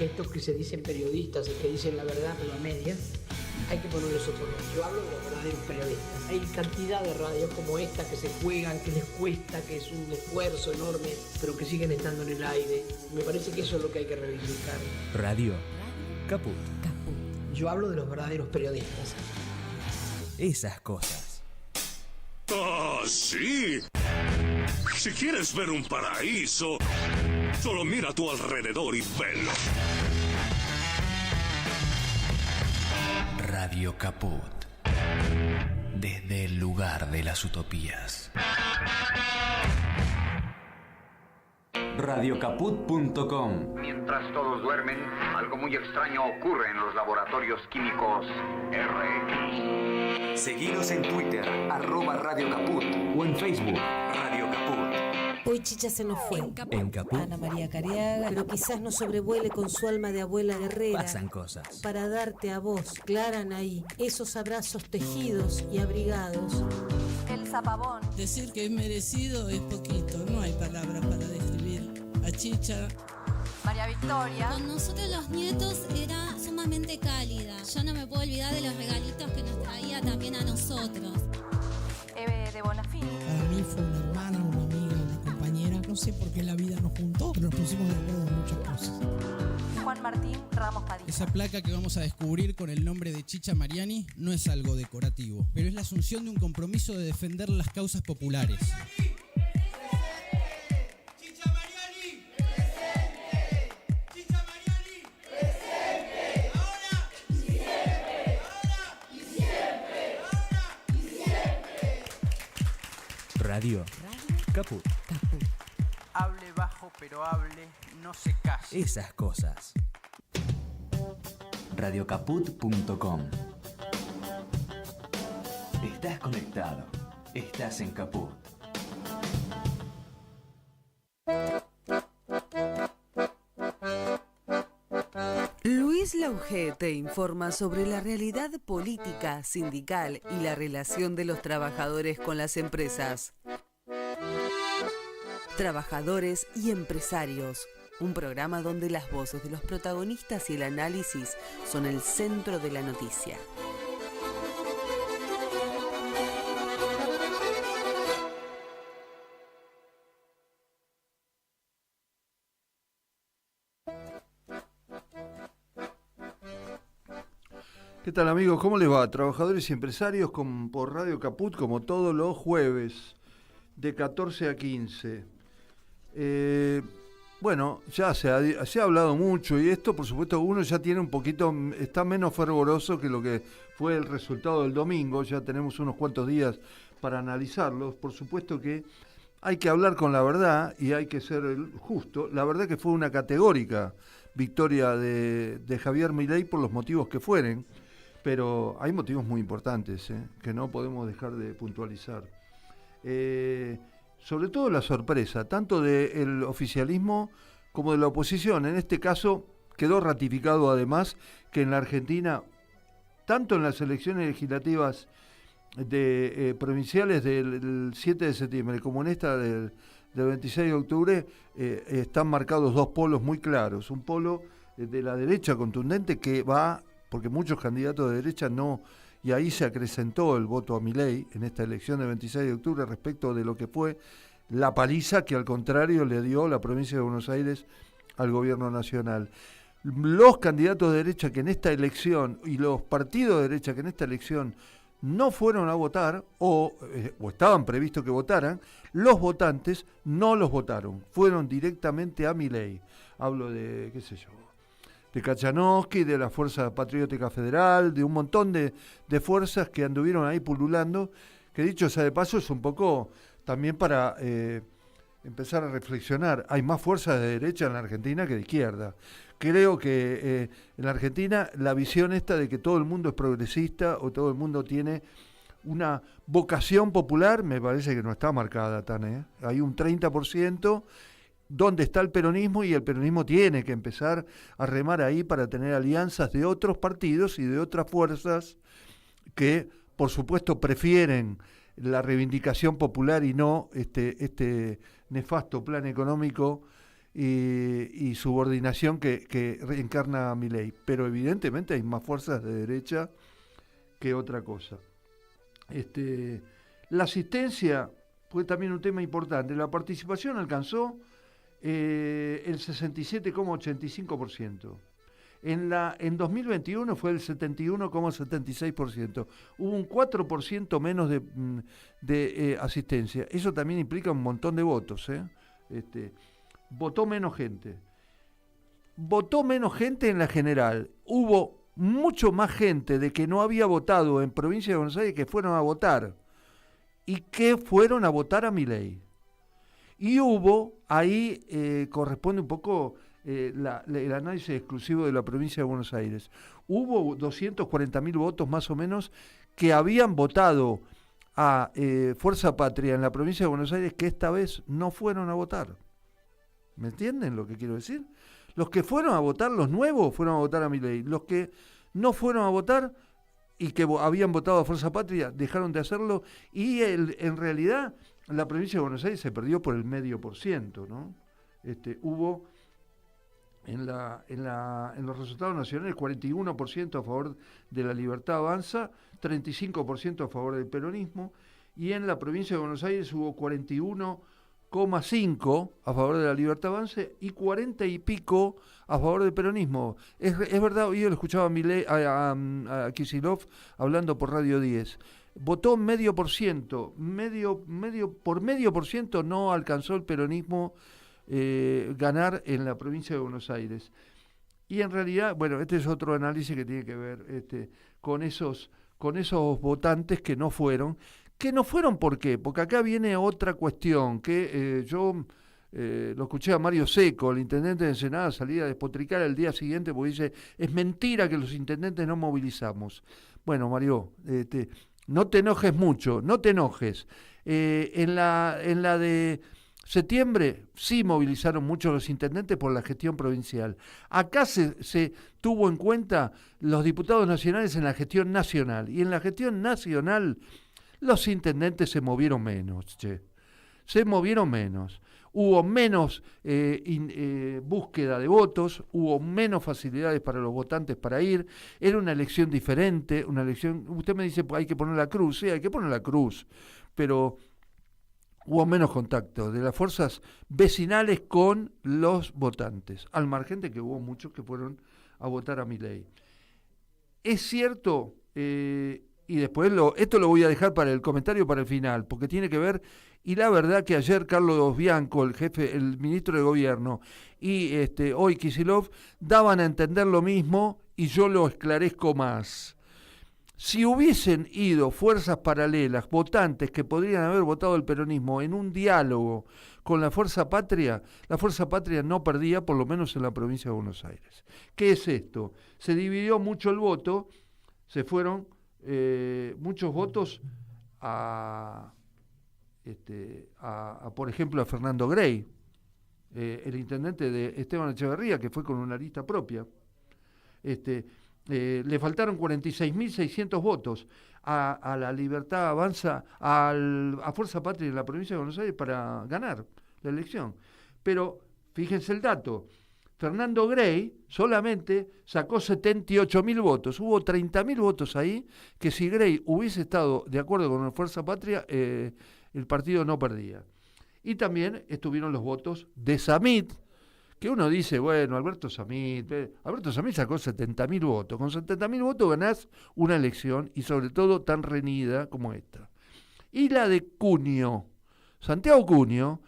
que estos que se dicen periodistas y que dicen la verdad pero a medias, hay que ponerles otro nombre. Yo hablo de los verdaderos periodistas. Hay cantidad de radios como esta que se juegan, que les cuesta, que es un esfuerzo enorme, pero que siguen estando en el aire. Me parece que eso es lo que hay que reivindicar. Radio Caput. Yo hablo de los verdaderos periodistas. Esas cosas. ¡Ah, sí! Si quieres ver un paraíso, solo mira a tu alrededor y velo. Radio Caput. Desde el lugar de las utopías. Radiocaput.com. Mientras todos duermen, algo muy extraño ocurre en los laboratorios químicos RX. Seguinos en Twitter, @Radio Caput, o en Facebook, Radio Caput. Hoy Chicha se nos fue. En Caput Ana María Cariaga, pero quizás nos sobrevuele con su alma de abuela guerrera. pasan cosas. Para darte a vos, Clara Anaí, esos abrazos tejidos y abrigados. El zapabón. Decir que es merecido es poquito, no hay palabras para describir a Chicha. María Victoria. Con nosotros los nietos era sumamente cálida. Yo no me puedo olvidar de los regalitos que nos traía también a nosotros. Eve de Bonafini. Para mí fue una hermana, una amiga, una compañera. No sé por qué la vida nos juntó, pero nos pusimos de acuerdo en muchas cosas. Juan Martín Ramos Padilla. Esa placa que vamos a descubrir con el nombre de Chicha Mariani no es algo decorativo, pero es la asunción de un compromiso de defender las causas populares. Radio Caput. Hable bajo pero hable, no se case. Esas cosas. Radiocaput.com. Estás conectado. Estás en Caput. Luis Lauge te informa sobre la realidad política, sindical y la relación de los trabajadores con las empresas. Trabajadores y empresarios. Un programa donde las voces de los protagonistas y el análisis son el centro de la noticia. ¿Qué tal, amigos? ¿Cómo les va? Trabajadores y empresarios por Radio Caput, como todos los jueves, de 14 a 15. Bueno, ya se ha hablado mucho y esto, por supuesto, uno ya tiene un poquito, está menos fervoroso que lo que fue el resultado del domingo. Ya tenemos unos cuantos días para analizarlos. Por supuesto que hay que hablar con la verdad y hay que ser justo. La verdad que fue una categórica victoria de Javier Milei por los motivos que fueren. Pero hay motivos muy importantes que no podemos dejar de puntualizar. Sobre todo la sorpresa, tanto del oficialismo como de la oposición. En este caso quedó ratificado además que en la Argentina, tanto en las elecciones legislativas provinciales del 7 de septiembre como en esta del 26 de octubre, están marcados dos polos muy claros. Un polo de la derecha contundente que va, porque muchos candidatos de derecha no, y ahí se acrecentó el voto a Milei en esta elección del 26 de octubre respecto de lo que fue la paliza que al contrario le dio la provincia de Buenos Aires al gobierno nacional. Los candidatos de derecha que en esta elección y los partidos de derecha que en esta elección no fueron a votar o estaban previstos que votaran, los votantes no los votaron, fueron directamente a Milei. Hablo de, qué sé yo, de Kachanowski, de la Fuerza Patriótica Federal, de un montón de fuerzas que anduvieron ahí pululando, que dicho sea de paso es un poco también para empezar a reflexionar. Hay más fuerzas de derecha en la Argentina que de izquierda. Creo que en la Argentina la visión esta de que todo el mundo es progresista o todo el mundo tiene una vocación popular, me parece que no está marcada tan, Hay un 30% donde está el peronismo y el peronismo tiene que empezar a remar ahí para tener alianzas de otros partidos y de otras fuerzas que, por supuesto, prefieren la reivindicación popular y no este nefasto plan económico y subordinación que encarna a Milei. Pero evidentemente hay más fuerzas de derecha que otra cosa. La asistencia fue también un tema importante. La participación alcanzó el 67,85%. En 2021 fue el 71,76%. Hubo un 4% menos de asistencia. Eso también implica un montón de votos. Votó menos gente. Votó menos gente en la general. Hubo mucho más gente de que no había votado en provincia de Buenos Aires que fueron a votar. Y que fueron a votar a Milei. Y hubo, ahí corresponde un poco el análisis exclusivo de la provincia de Buenos Aires. Hubo 240.000 votos más o menos que habían votado a Fuerza Patria en la provincia de Buenos Aires que esta vez no fueron a votar. ¿Me entienden lo que quiero decir? Los que fueron a votar, los nuevos, fueron a votar a Milei. Los que no fueron a votar y que habían votado a Fuerza Patria dejaron de hacerlo, y en realidad la provincia de Buenos Aires se perdió por el 0,5%, ¿no? Hubo en los resultados nacionales 41% a favor de la Libertad Avanza, 35% a favor del peronismo, y en la provincia de Buenos Aires hubo 41,5% a favor de la Libertad Avanza y 40 y pico a favor del peronismo. Es verdad, yo lo escuchaba a Kicillof hablando por Radio 10. Votó 0,5%, por 0,5% no alcanzó el peronismo ganar en la provincia de Buenos Aires. Y en realidad, bueno, este es otro análisis que tiene que ver con esos votantes que no fueron. ¿Por qué? Porque acá viene otra cuestión, que yo lo escuché a Mario Seco, el intendente de Ensenada, salir a despotricar el día siguiente porque dice, es mentira que los intendentes no movilizamos. Bueno, Mario, no te enojes mucho, no te enojes. En la de septiembre sí movilizaron mucho los intendentes por la gestión provincial. Acá se tuvo en cuenta los diputados nacionales en la gestión nacional, y en la gestión nacional los intendentes se movieron menos, se movieron menos. Hubo menos búsqueda de votos, hubo menos facilidades para los votantes para ir, era una elección diferente, una elección, usted me dice, pues hay que poner la cruz, sí, hay que poner la cruz, pero hubo menos contacto de las fuerzas vecinales con los votantes, al margen de que hubo muchos que fueron a votar a Milei. Es cierto, y después esto lo voy a dejar para el comentario para el final, porque tiene que ver, y la verdad que ayer Carlos Bianco, el ministro de Gobierno, y hoy Kicillof daban a entender lo mismo, y yo lo esclarezco más. Si hubiesen ido fuerzas paralelas, votantes que podrían haber votado el peronismo en un diálogo con la Fuerza Patria no perdía, por lo menos en la provincia de Buenos Aires. ¿Qué es esto? Se dividió mucho el voto, se fueron muchos votos por ejemplo, a Fernando Grey, el intendente de Esteban Echeverría, que fue con una lista propia. Le faltaron 46.600 votos a la Libertad Avanza, a Fuerza Patria en la provincia de Buenos Aires para ganar la elección. Pero fíjense el dato, Fernando Grey solamente sacó 78.000 votos. Hubo 30.000 votos ahí que si Grey hubiese estado de acuerdo con la Fuerza Patria, el partido no perdía. Y también estuvieron los votos de Samit, que uno dice, bueno, Alberto Samit sacó 70.000 votos. Con 70.000 votos ganás una elección, y sobre todo tan reñida como esta. Y la de Cunio, Santiago Cunio,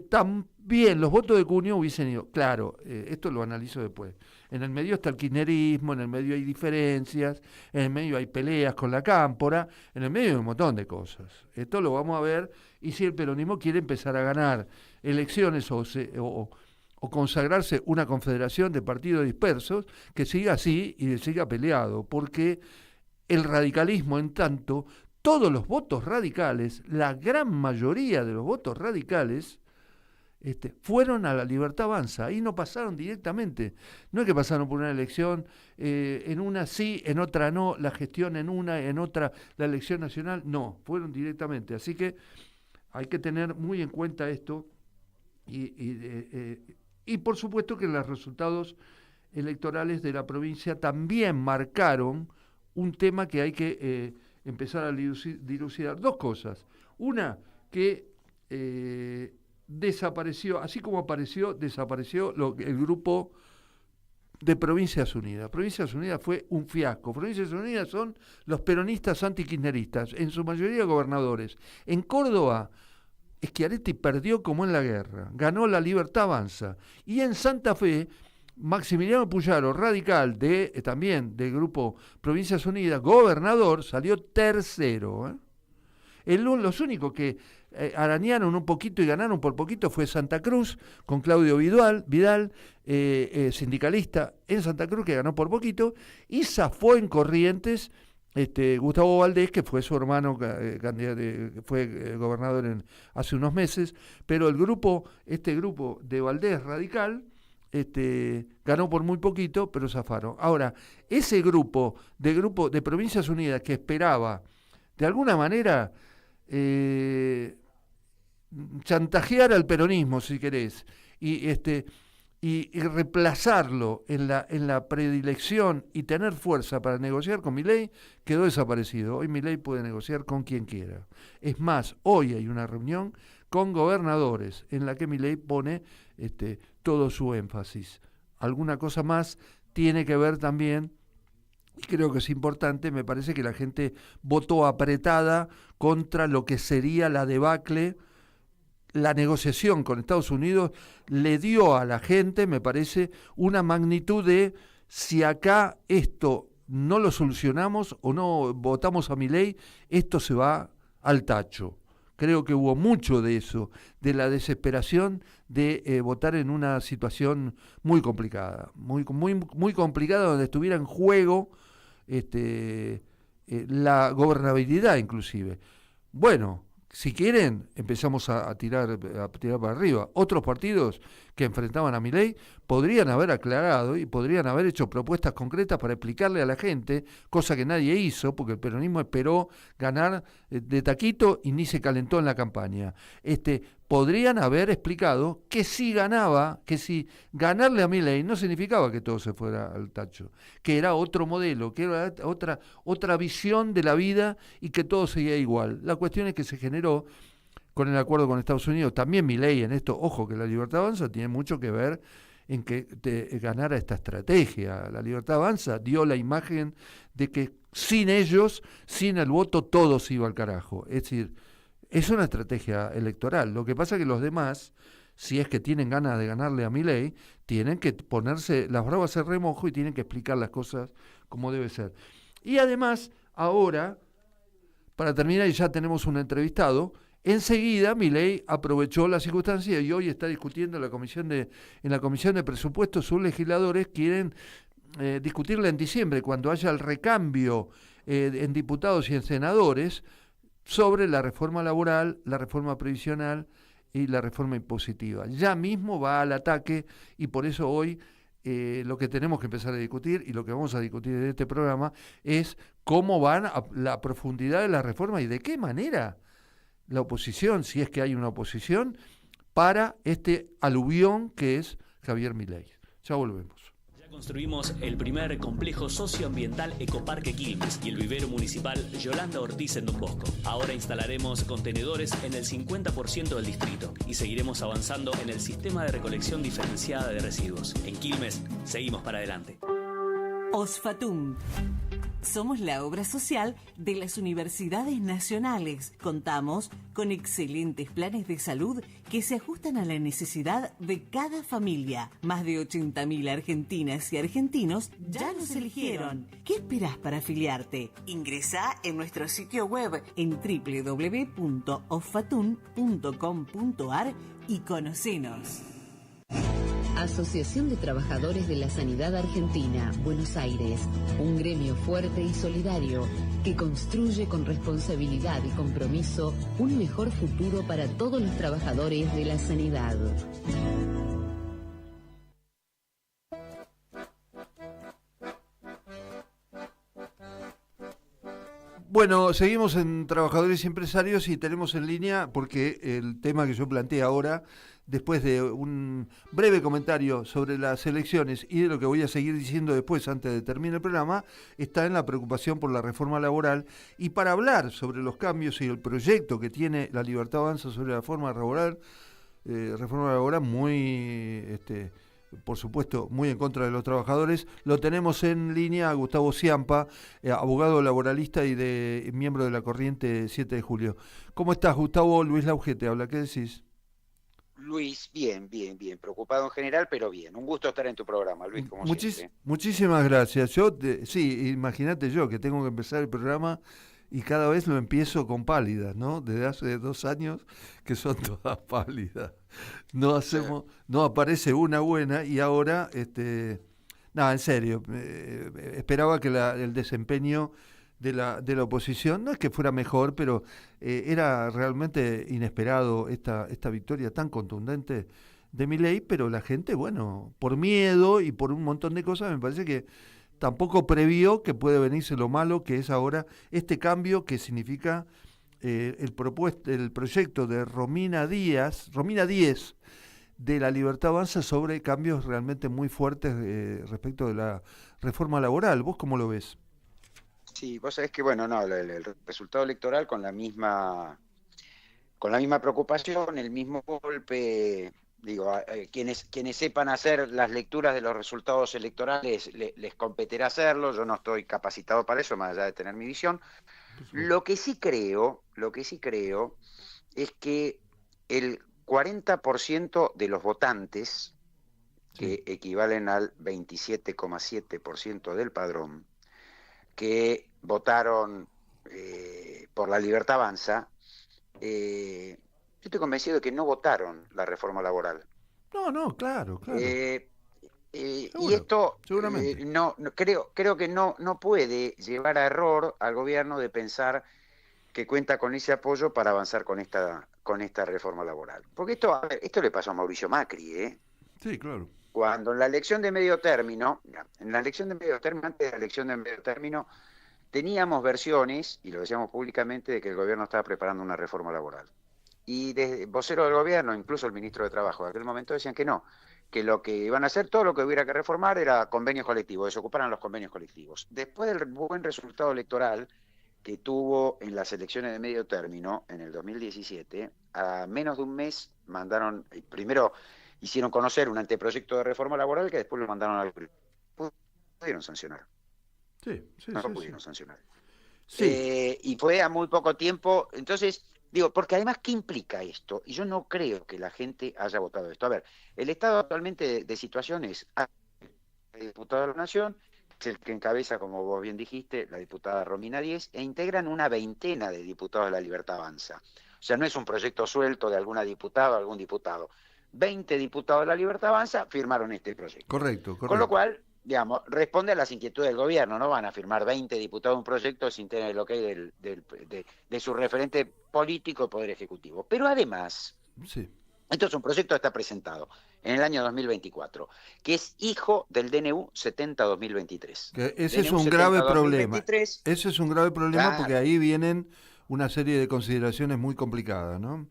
también los votos de Cunio hubiesen ido. Claro, esto lo analizo después. En el medio está el kirchnerismo, en el medio hay diferencias, en el medio hay peleas con la Cámpora, en el medio hay un montón de cosas. Esto lo vamos a ver, y si el peronismo quiere empezar a ganar elecciones o consagrarse una confederación de partidos dispersos, que siga así y siga peleado, porque el radicalismo, en tanto, todos los votos radicales, la gran mayoría de los votos radicales, fueron a la Libertad Avanza, ahí no pasaron directamente, no es que pasaron por una elección, en una sí, en otra no, la gestión en una, en otra la elección nacional, no, fueron directamente, así que hay que tener muy en cuenta esto, y Y por supuesto que los resultados electorales de la provincia también marcaron un tema que hay que empezar a dilucidar. Dos cosas. Una, que desapareció, así como apareció, desapareció el grupo de Provincias Unidas. Provincias Unidas fue un fiasco. Provincias Unidas son los peronistas antikirchneristas, en su mayoría gobernadores. En Córdoba, Schiaretti perdió como en la guerra, ganó la Libertad Avanza. Y en Santa Fe, Maximiliano Puyaro, radical también del grupo Provincias Unidas, gobernador, salió tercero. Los únicos que arañaron un poquito y ganaron por poquito fue Santa Cruz, con Claudio Vidal, sindicalista en Santa Cruz, que ganó por poquito, y zafó en Corrientes Gustavo Valdés, que fue su hermano, fue gobernador hace unos meses, pero este grupo de Valdés radical ganó por muy poquito, pero zafaron. Ahora, ese grupo de Provincias Unidas que esperaba, de alguna manera, chantajear al peronismo, si querés, y reemplazarlo en la predilección y tener fuerza para negociar con Milei, quedó desaparecido. Hoy Milei puede negociar con quien quiera. Es más, hoy hay una reunión con gobernadores en la que Milei pone todo su énfasis. Alguna cosa más tiene que ver también, y creo que es importante, me parece que la gente votó apretada contra lo que sería la debacle. La negociación con Estados Unidos le dio a la gente, me parece, una magnitud de si acá esto no lo solucionamos o no votamos a Milei, esto se va al tacho. Creo que hubo mucho de eso, de la desesperación de votar en una situación muy complicada, muy complicada, donde estuviera en juego la gobernabilidad inclusive. Bueno, si quieren, empezamos a tirar para arriba. Otros partidos que enfrentaban a Milei podrían haber aclarado y podrían haber hecho propuestas concretas para explicarle a la gente, cosa que nadie hizo, porque el peronismo esperó ganar de taquito y ni se calentó en la campaña. Podrían haber explicado que si ganarle a Milei no significaba que todo se fuera al tacho, que era otro modelo, que era otra visión de la vida y que todo seguía igual. La cuestión es que se generó con el acuerdo con Estados Unidos. También Milei en esto, ojo, que la Libertad Avanza tiene mucho que ver en que ganara esta estrategia. La Libertad Avanza dio la imagen de que sin ellos, sin el voto, todo se iba al carajo. Es decir, es una estrategia electoral. Lo que pasa es que los demás, si es que tienen ganas de ganarle a Milei, tienen que ponerse las bravas en remojo y tienen que explicar las cosas como debe ser. Y además, ahora, para terminar, y ya tenemos un entrevistado, enseguida Milei aprovechó la circunstancia y hoy está discutiendo en la Comisión de Presupuestos. Sus legisladores quieren discutirla en diciembre, cuando haya el recambio en diputados y en senadores, sobre la reforma laboral, la reforma previsional y la reforma impositiva. Ya mismo va al ataque y por eso hoy lo que tenemos que empezar a discutir y lo que vamos a discutir en este programa es cómo van a la profundidad de la reforma y de qué manera la oposición, si es que hay una oposición, para este aluvión que es Javier Milei. Ya volvemos. Construimos el primer complejo socioambiental Ecoparque Quilmes y el vivero municipal Yolanda Ortiz en Don Bosco. Ahora instalaremos contenedores en el 50% del distrito y seguiremos avanzando en el sistema de recolección diferenciada de residuos. En Quilmes, seguimos para adelante. Osfatum. Somos la obra social de las universidades nacionales. Contamos con excelentes planes de salud que se ajustan a la necesidad de cada familia. Más de 80.000 argentinas y argentinos ya nos eligieron. ¿Qué esperás para afiliarte? Ingresá en nuestro sitio web en www.osfatum.com.ar y conocenos. Asociación de Trabajadores de la Sanidad Argentina, Buenos Aires, un gremio fuerte y solidario que construye con responsabilidad y compromiso un mejor futuro para todos los trabajadores de la sanidad. Bueno, seguimos en Trabajadores y Empresarios y tenemos en línea, porque el tema que yo planteé ahora después de un breve comentario sobre las elecciones y de lo que voy a seguir diciendo después, antes de terminar el programa, está en la preocupación por la reforma laboral. Y para hablar sobre los cambios y el proyecto que tiene La Libertad Avanza sobre la reforma laboral muy, por supuesto, muy en contra de los trabajadores, lo tenemos en línea a Gustavo Ciampa, abogado laboralista y miembro de la Corriente 7 de Julio. ¿Cómo estás, Gustavo? Luis Lauge te habla, ¿qué decís? Luis, bien, preocupado en general, pero bien. Un gusto estar en tu programa, Luis, como siempre. Muchísimas gracias. Sí, imagínate yo que tengo que empezar el programa y cada vez lo empiezo con pálidas, ¿no? Desde hace 2 años que son todas pálidas. No aparece una buena y ahora, nada, en serio, esperaba que el desempeño de la oposición, no es que fuera mejor, pero era realmente inesperado esta victoria tan contundente de Milei, pero la gente, bueno, por miedo y por un montón de cosas, me parece que tampoco previó que puede venirse lo malo que es ahora este cambio que significa el proyecto de Romina Díez de La Libertad Avanza sobre cambios realmente muy fuertes respecto de la reforma laboral. ¿Vos cómo lo ves? Sí, vos sabés que, bueno, no, el resultado electoral con la misma preocupación, el mismo golpe, digo, quienes sepan hacer las lecturas de los resultados electorales les competirá hacerlo, yo no estoy capacitado para eso, más allá de tener mi visión. Lo que sí creo es que el 40% de los votantes, que equivalen al 27,7% del padrón, que votaron por La Libertad Avanza, yo estoy convencido de que no votaron la reforma laboral. No, claro. Y esto creo que no puede llevar a error al gobierno de pensar que cuenta con ese apoyo para avanzar con esta reforma laboral. Porque esto le pasó a Mauricio Macri, ¿eh? Sí, claro. Cuando en la elección de medio término, antes de la elección de medio término, teníamos versiones, y lo decíamos públicamente, de que el gobierno estaba preparando una reforma laboral. Y desde vocero del gobierno, incluso el ministro de Trabajo de aquel momento, decían que no, que lo que iban a hacer, todo lo que hubiera que reformar era convenios colectivos, desocuparan los convenios colectivos. Después del buen resultado electoral que tuvo en las elecciones de medio término, en el 2017, a menos de un mes primero hicieron conocer un anteproyecto de reforma laboral que después lo mandaron al pudieron sancionar. No pudieron sancionar. Y fue a muy poco tiempo. Entonces, digo, porque además, ¿qué implica esto? Y yo no creo que la gente haya votado esto. A ver, el estado actualmente de situación es el diputado de la Nación, es el que encabeza, como vos bien dijiste, la diputada Romina Díez, e integran una veintena de diputados de La Libertad Avanza. O sea, no es un proyecto suelto de alguna diputada o algún diputado. 20 diputados de La Libertad Avanza firmaron este proyecto. Correcto. Con lo cual, digamos, responde a las inquietudes del gobierno. No van a firmar 20 diputados un proyecto sin tener el ok de su referente político, Poder Ejecutivo. Pero además, esto es un proyecto que está presentado en el año 2024, que es hijo del DNU 70-2023. Ese es un grave problema. Ese es un grave problema porque ahí vienen una serie de consideraciones muy complicadas, ¿no?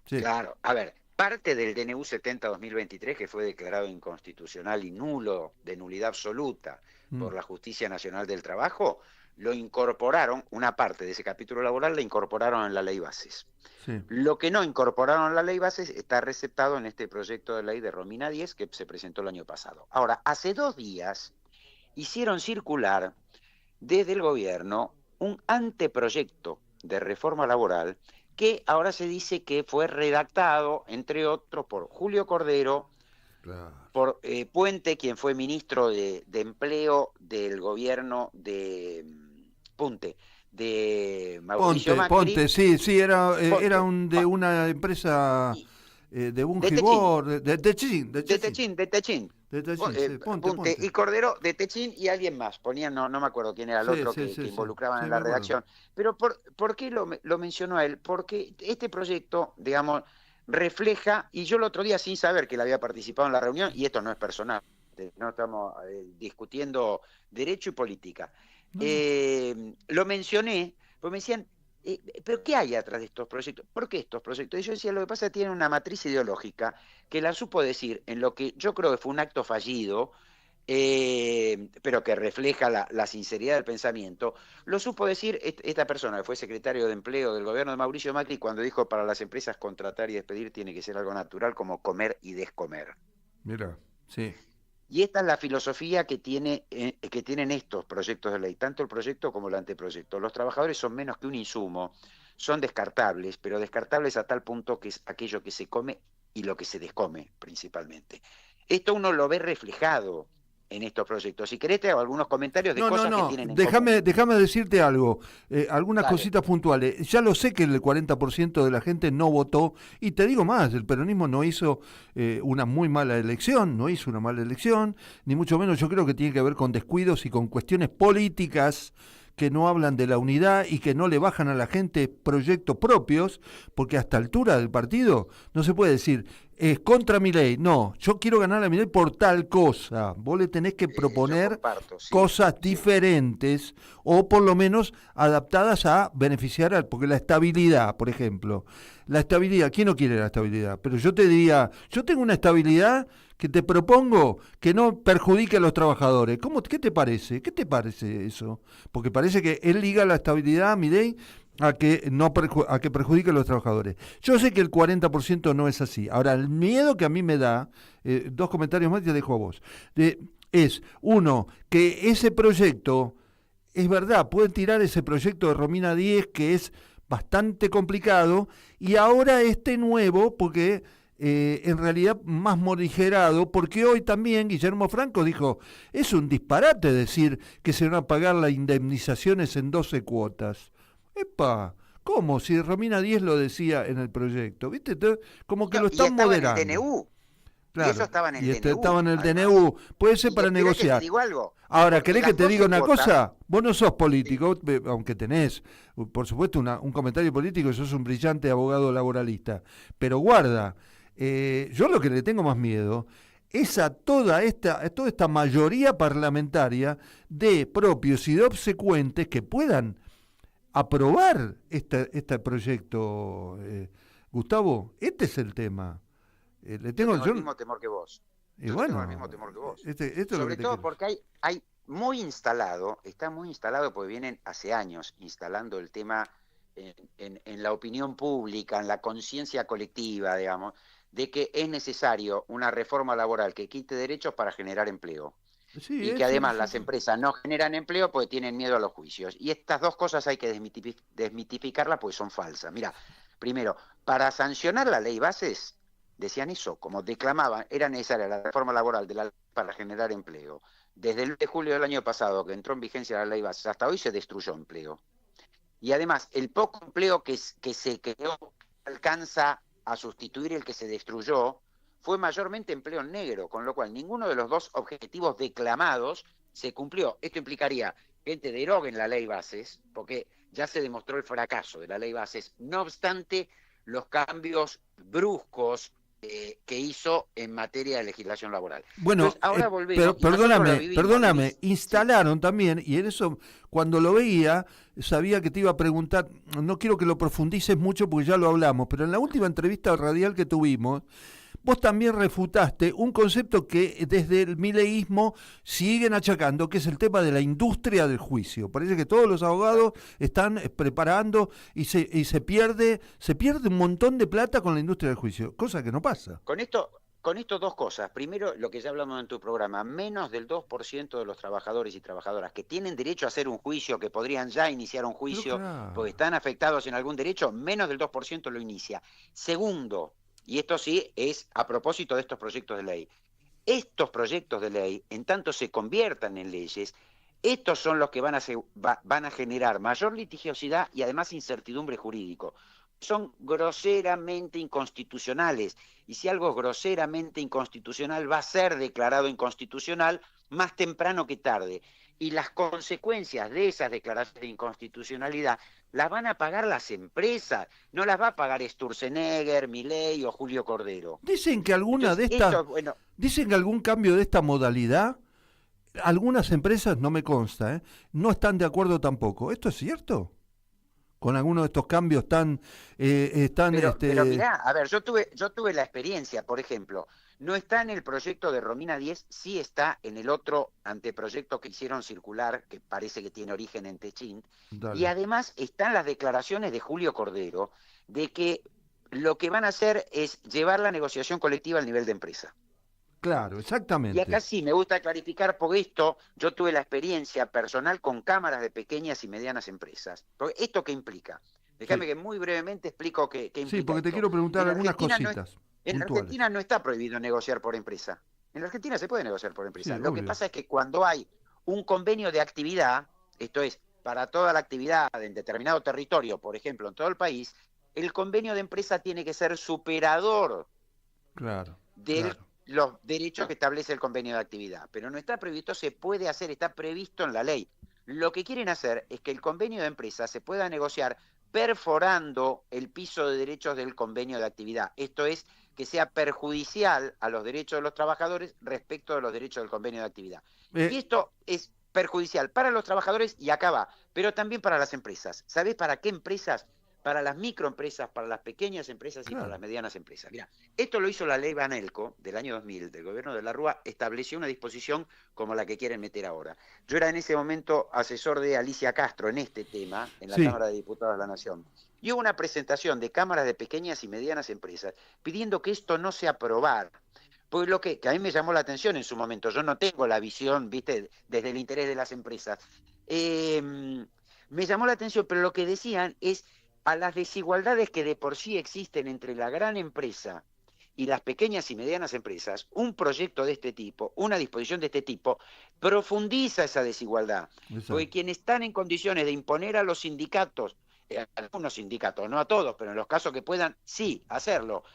Sí. Claro, a ver, parte del DNU 70-2023, que fue declarado inconstitucional y nulo, de nulidad absoluta, por la Justicia Nacional del Trabajo, lo incorporaron, una parte de ese capítulo laboral la incorporaron en la Ley Bases. Sí. Lo que no incorporaron en la Ley Bases está receptado en este proyecto de ley de Romina Díez que se presentó el año pasado. Ahora, hace 2 días hicieron circular desde el gobierno un anteproyecto de reforma laboral que ahora se dice que fue redactado, entre otros, por Julio Cordero, por Puente, quien fue ministro de Empleo del gobierno de Mauricio Macri. Ponte, sí, era de una empresa de Bungibor, de Techín. Ponte. Y Cordero de Techín y alguien más. Ponían, no me acuerdo quién era el otro que involucraban en la redacción. Pero ¿por qué lo mencionó él? Porque este proyecto, digamos, refleja, y yo el otro día sin saber que él había participado en la reunión, y esto no es personal, no estamos discutiendo derecho y política, lo mencioné, porque me decían, Pero ¿qué hay atrás de estos proyectos? ¿Por qué estos proyectos? Y yo decía, lo que pasa es que tienen una matriz ideológica que la supo decir en lo que yo creo que fue un acto fallido, pero que refleja la sinceridad del pensamiento. Lo supo decir esta persona que fue secretario de Empleo del gobierno de Mauricio Macri cuando dijo: para las empresas contratar y despedir tiene que ser algo natural como comer y descomer. Mira, sí. Y esta es la filosofía que tienen estos proyectos de ley, tanto el proyecto como el anteproyecto. Los trabajadores son menos que un insumo, son descartables, pero descartables a tal punto que es aquello que se come y lo que se descome principalmente. Esto uno lo ve reflejado en estos proyectos. Si querés te hago algunos comentarios de cosas que tienen en común. Déjame decirte algo, algunas cositas puntuales. Ya lo sé que el 40% de la gente no votó, y te digo más, el peronismo no hizo una muy mala elección, ni mucho menos. Yo creo que tiene que ver con descuidos y con cuestiones políticas que no hablan de la unidad y que no le bajan a la gente proyectos propios, porque a esta altura del partido no se puede decir es contra Milei. No, yo quiero ganar a Milei por tal cosa. Vos le tenés que proponer cosas diferentes o por lo menos adaptadas a beneficiar porque la estabilidad, por ejemplo. La estabilidad, ¿quién no quiere la estabilidad? Pero yo te diría, yo tengo una estabilidad que te propongo que no perjudique a los trabajadores. ¿Qué te parece? ¿Qué te parece eso? Porque parece que él liga la estabilidad, Milei, a que perjudique a los trabajadores. Yo sé que el 40% no es así. Ahora, el miedo que a mí me da, dos comentarios más y te dejo a vos, es, uno, que ese proyecto, es verdad, pueden tirar ese proyecto de Romina Díez, que es bastante complicado, y ahora este nuevo, porque en realidad más morigerado, porque hoy también Guillermo Franco dijo, es un disparate decir que se van a pagar las indemnizaciones en 12 cuotas. ¡Epa! ¿Cómo? Si Romina Díez lo decía en el proyecto, ¿viste? Como que lo están moderando. En el DNU. Claro, Y eso estaba en el DNU. Estaba en el DNU. Puede ser para negociar. Que te digo algo. Ahora, ¿querés que te diga una cosa? Vos no sos político, aunque tenés, por supuesto, un comentario político, sos un brillante abogado laboralista. Pero guarda, yo lo que le tengo más miedo es a toda esta mayoría parlamentaria de propios y de obsecuentes que puedan aprobar este proyecto, Gustavo. Este es el tema. Le tengo el mismo temor que vos. Y bueno, tengo el mismo temor que vos. Sobre todo porque hay muy instalado, está muy instalado porque vienen hace años instalando el tema en la opinión pública, en la conciencia colectiva, digamos, de que es necesario una reforma laboral que quite derechos para generar empleo. Sí, y que además las empresas no generan empleo porque tienen miedo a los juicios. Y estas dos cosas hay que desmitificarlas porque son falsas. Mira, primero, para sancionar la ley bases, decían eso, como declamaban, era necesaria la reforma laboral de la ley para generar empleo. Desde el 1 de julio del año pasado, que entró en vigencia la ley bases, hasta hoy se destruyó empleo. Y además, el poco empleo que se creó alcanza a sustituir el que se destruyó, fue mayormente empleo negro, con lo cual ninguno de los dos objetivos declamados se cumplió. Esto implicaría que te deroguen la ley bases, porque ya se demostró el fracaso de la ley bases, no obstante los cambios bruscos que hizo en materia de legislación laboral. Bueno, entonces, ahora volvemos, perdóname, instalaron también, y en eso cuando lo veía, sabía que te iba a preguntar, no quiero que lo profundices mucho porque ya lo hablamos, pero en la última entrevista radial que tuvimos, vos también refutaste un concepto que desde el mileísmo siguen achacando, que es el tema de la industria del juicio. Parece que todos los abogados están preparando y se pierde un montón de plata con la industria del juicio, cosa que no pasa. Con esto dos cosas. Primero, lo que ya hablamos en tu programa, menos del 2% de los trabajadores y trabajadoras que tienen derecho a hacer un juicio, que podrían ya iniciar un juicio, porque están afectados en algún derecho, menos del 2% lo inicia. Segundo, y esto sí es a propósito de estos proyectos de ley. Estos proyectos de ley, en tanto se conviertan en leyes, estos son los que van a generar mayor litigiosidad y además incertidumbre jurídico. Son groseramente inconstitucionales. Y si algo es groseramente inconstitucional, va a ser declarado inconstitucional más temprano que tarde. Y las consecuencias de esas declaraciones de inconstitucionalidad las van a pagar las empresas, no las va a pagar Sturzenegger, Milei o Julio Cordero. Dicen que dicen que algún cambio de esta modalidad, algunas empresas, no me consta, no están de acuerdo tampoco. ¿Esto es cierto? con algunos de estos cambios tan... Pero mirá, a ver, yo tuve la experiencia, por ejemplo, no está en el proyecto de Romina 10, sí está en el otro anteproyecto que hicieron circular, que parece que tiene origen en Techint, y además están las declaraciones de Julio Cordero de que lo que van a hacer es llevar la negociación colectiva al nivel de empresa. Claro, exactamente. Y acá sí me gusta clarificar, porque esto, yo tuve la experiencia personal con cámaras de pequeñas y medianas empresas. Porque ¿esto qué implica? Déjame que muy brevemente explico qué implica. Sí, porque te quiero preguntar algunas cositas. En Argentina no está prohibido negociar por empresa. En Argentina se puede negociar por empresa. Sí, Lo que pasa es que cuando hay un convenio de actividad, esto es, para toda la actividad en determinado territorio, por ejemplo, en todo el país, el convenio de empresa tiene que ser superador de los derechos que establece el convenio de actividad. Pero no está previsto, se puede hacer, está previsto en la ley. Lo que quieren hacer es que el convenio de empresa se pueda negociar perforando el piso de derechos del convenio de actividad. Esto es, que sea perjudicial a los derechos de los trabajadores respecto de los derechos del convenio de actividad. Y esto es perjudicial para los trabajadores y acá va, pero también para las empresas. ¿Sabés para qué empresas? Para las microempresas, para las pequeñas empresas y para las medianas empresas. Mirá, esto lo hizo la ley Banelco del año 2000, del gobierno de la Rúa, estableció una disposición como la que quieren meter ahora. Yo era en ese momento asesor de Alicia Castro en este tema, en la Cámara de Diputados de la Nación. Y hubo una presentación de cámaras de pequeñas y medianas empresas pidiendo que esto no se aprobara. Pues lo que a mí me llamó la atención en su momento, yo no tengo la visión, viste, desde el interés de las empresas. Me llamó la atención, pero lo que decían es a las desigualdades que de por sí existen entre la gran empresa y las pequeñas y medianas empresas, un proyecto de este tipo, una disposición de este tipo, profundiza esa desigualdad. Porque quienes están en condiciones de imponer a los sindicatos, a algunos sindicatos, no a todos, pero en los casos que puedan, sí, hacerlo,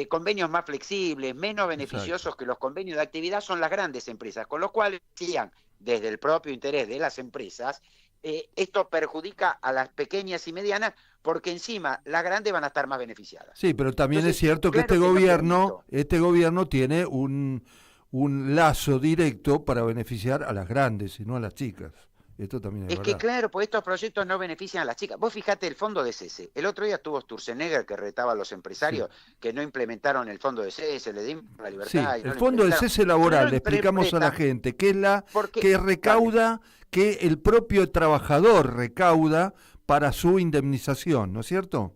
convenios más flexibles, menos beneficiosos que los convenios de actividad, son las grandes empresas, con lo cual decían, desde el propio interés de las empresas, esto perjudica a las pequeñas y medianas porque encima las grandes van a estar más beneficiadas. Sí, pero también Entonces, es cierto que claro este gobierno tiene un lazo directo para beneficiar a las grandes y no a las chicas. Esto también es verdad. Que claro, pues estos proyectos no benefician a las chicas. Vos fijate el fondo de cese. El otro día estuvo Sturzenegger que retaba a los empresarios que no implementaron el fondo de cese, le dimos la libertad. Sí, el fondo de cese laboral, le explicamos a la gente, que es la que recauda, que el propio trabajador recauda para su indemnización, ¿no es cierto?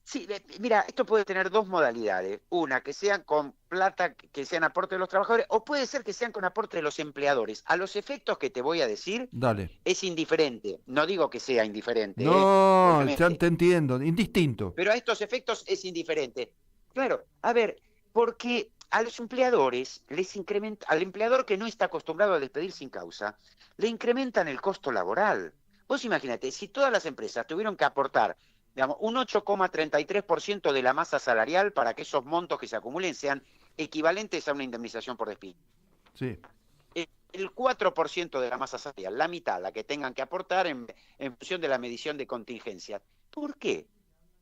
Sí, mira, esto puede tener dos modalidades. Una, que sean con plata, que sean aporte de los trabajadores, o puede ser que sean con aporte de los empleadores. A los efectos que te voy a decir, es indiferente. No digo que sea indiferente. No, ya te entiendo, indistinto. Pero a estos efectos es indiferente. Claro, a ver, porque a los empleadores les incrementa, al empleador que no está acostumbrado a despedir sin causa, le incrementan el costo laboral. Vos imagínate, si todas las empresas tuvieron que aportar, digamos, un 8,33% de la masa salarial para que esos montos que se acumulen sean equivalentes a una indemnización por despido. Sí. El 4% de la masa salarial, la mitad, la que tengan que aportar en función de la medición de contingencia. ¿Por qué?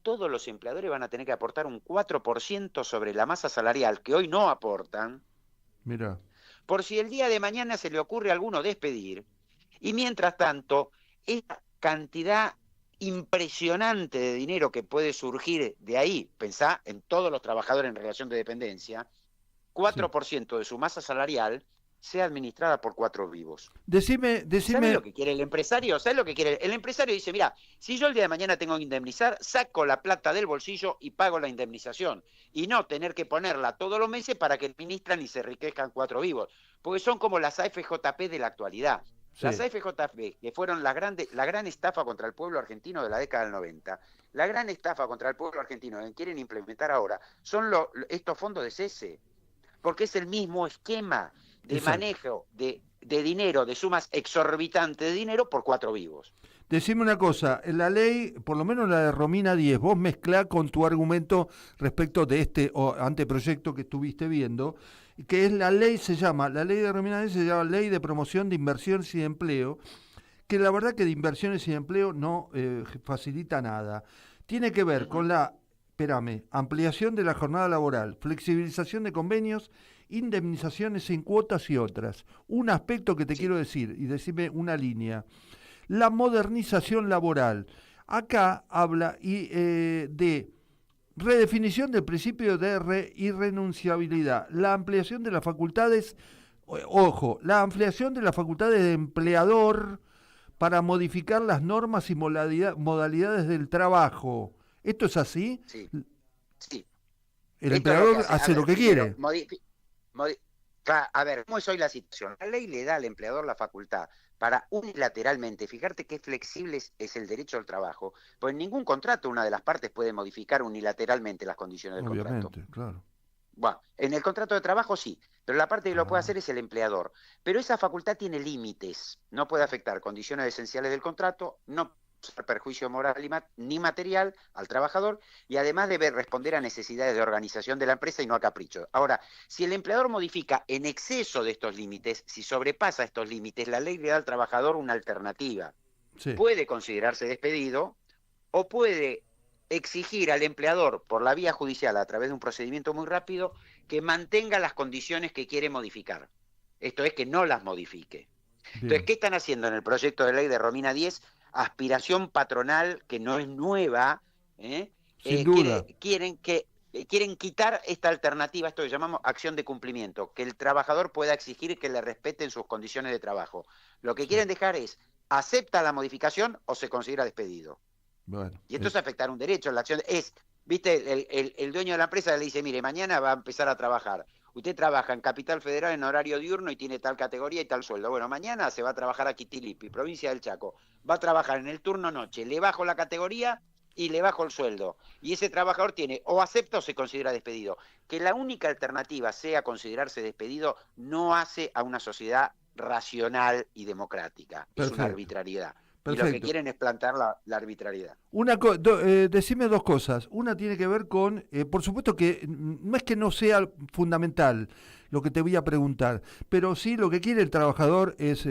Todos los empleadores van a tener que aportar un 4% sobre la masa salarial que hoy no aportan. Mira. Por si el día de mañana se le ocurre a alguno despedir. Y mientras tanto, esa cantidad impresionante de dinero que puede surgir de ahí, pensá en todos los trabajadores en relación de dependencia, 4% de su masa salarial sea administrada por 4 vivos. Decime. ¿Sabes lo que quiere el empresario? ¿Sabes lo que quiere? El empresario dice, mira, si yo el día de mañana tengo que indemnizar, saco la plata del bolsillo y pago la indemnización. Y no tener que ponerla todos los meses para que administran y se enriquezcan 4 vivos. Porque son como las AFJP de la actualidad. Sí. Las AFJP, que fueron la gran estafa contra el pueblo argentino de la década del 90, la gran estafa contra el pueblo argentino que quieren implementar ahora, son estos fondos de cese. Porque es el mismo esquema de manejo de dinero, de sumas exorbitantes de dinero por 4 vivos. Decime una cosa, en la ley, por lo menos la de Romina 10, vos mezclá con tu argumento respecto de este anteproyecto que estuviste viendo, que es la ley de Romina 10 se llama Ley de Promoción de Inversiones y Empleo, que la verdad que de inversiones y empleo no facilita nada. Tiene que ver con la, ampliación de la jornada laboral, flexibilización de convenios, indemnizaciones en cuotas y otras. Un aspecto que te quiero decir, y decime una línea. La modernización laboral. Acá habla de redefinición del principio de irrenunciabilidad, la ampliación de las facultades, la ampliación de las facultades de empleador para modificar las normas y modalidades del trabajo. ¿Esto es así? Sí. El Esto empleador hace lo que quiere. A ver, ¿cómo es hoy la situación? La ley le da al empleador la facultad para unilateralmente, fíjate qué flexible es el derecho al trabajo, pues en ningún contrato una de las partes puede modificar unilateralmente las condiciones del contrato. Obviamente, claro. Bueno, en el contrato de trabajo sí, pero la parte que lo puede hacer es el empleador. Pero esa facultad tiene límites, no puede afectar condiciones esenciales del contrato, no causar perjuicio moral ni material al trabajador y además debe responder a necesidades de organización de la empresa y no a caprichos. Ahora, si el empleador modifica en exceso de estos límites, si sobrepasa estos límites, la ley le da al trabajador una alternativa. Sí. Puede considerarse despedido o puede exigir al empleador por la vía judicial a través de un procedimiento muy rápido que mantenga las condiciones que quiere modificar. Esto es que no las modifique. Bien. Entonces, ¿qué están haciendo en el proyecto de ley de Romina 10? Aspiración patronal que no es nueva, Sin duda. Quieren quitar esta alternativa, esto que llamamos acción de cumplimiento, que el trabajador pueda exigir que le respeten sus condiciones de trabajo. Lo que quieren dejar es, ¿acepta la modificación o se considera despedido? Bueno, y esto es afectar un derecho, la acción viste, el dueño de la empresa le dice, mire, mañana va a empezar a trabajar. Usted trabaja en Capital Federal en horario diurno y tiene tal categoría y tal sueldo. Bueno, mañana se va a trabajar a Quitilipi, provincia del Chaco. Va a trabajar en el turno noche. Le bajo la categoría y le bajo el sueldo. Y ese trabajador tiene o acepta o se considera despedido. Que la única alternativa sea considerarse despedido no hace a una sociedad racional y democrática. Perfecto. Es una arbitrariedad. Perfecto. Y lo que quieren es plantar la arbitrariedad. Decime dos cosas. Una tiene que ver con, por supuesto que no es que no sea fundamental lo que te voy a preguntar, pero sí lo que quiere el trabajador es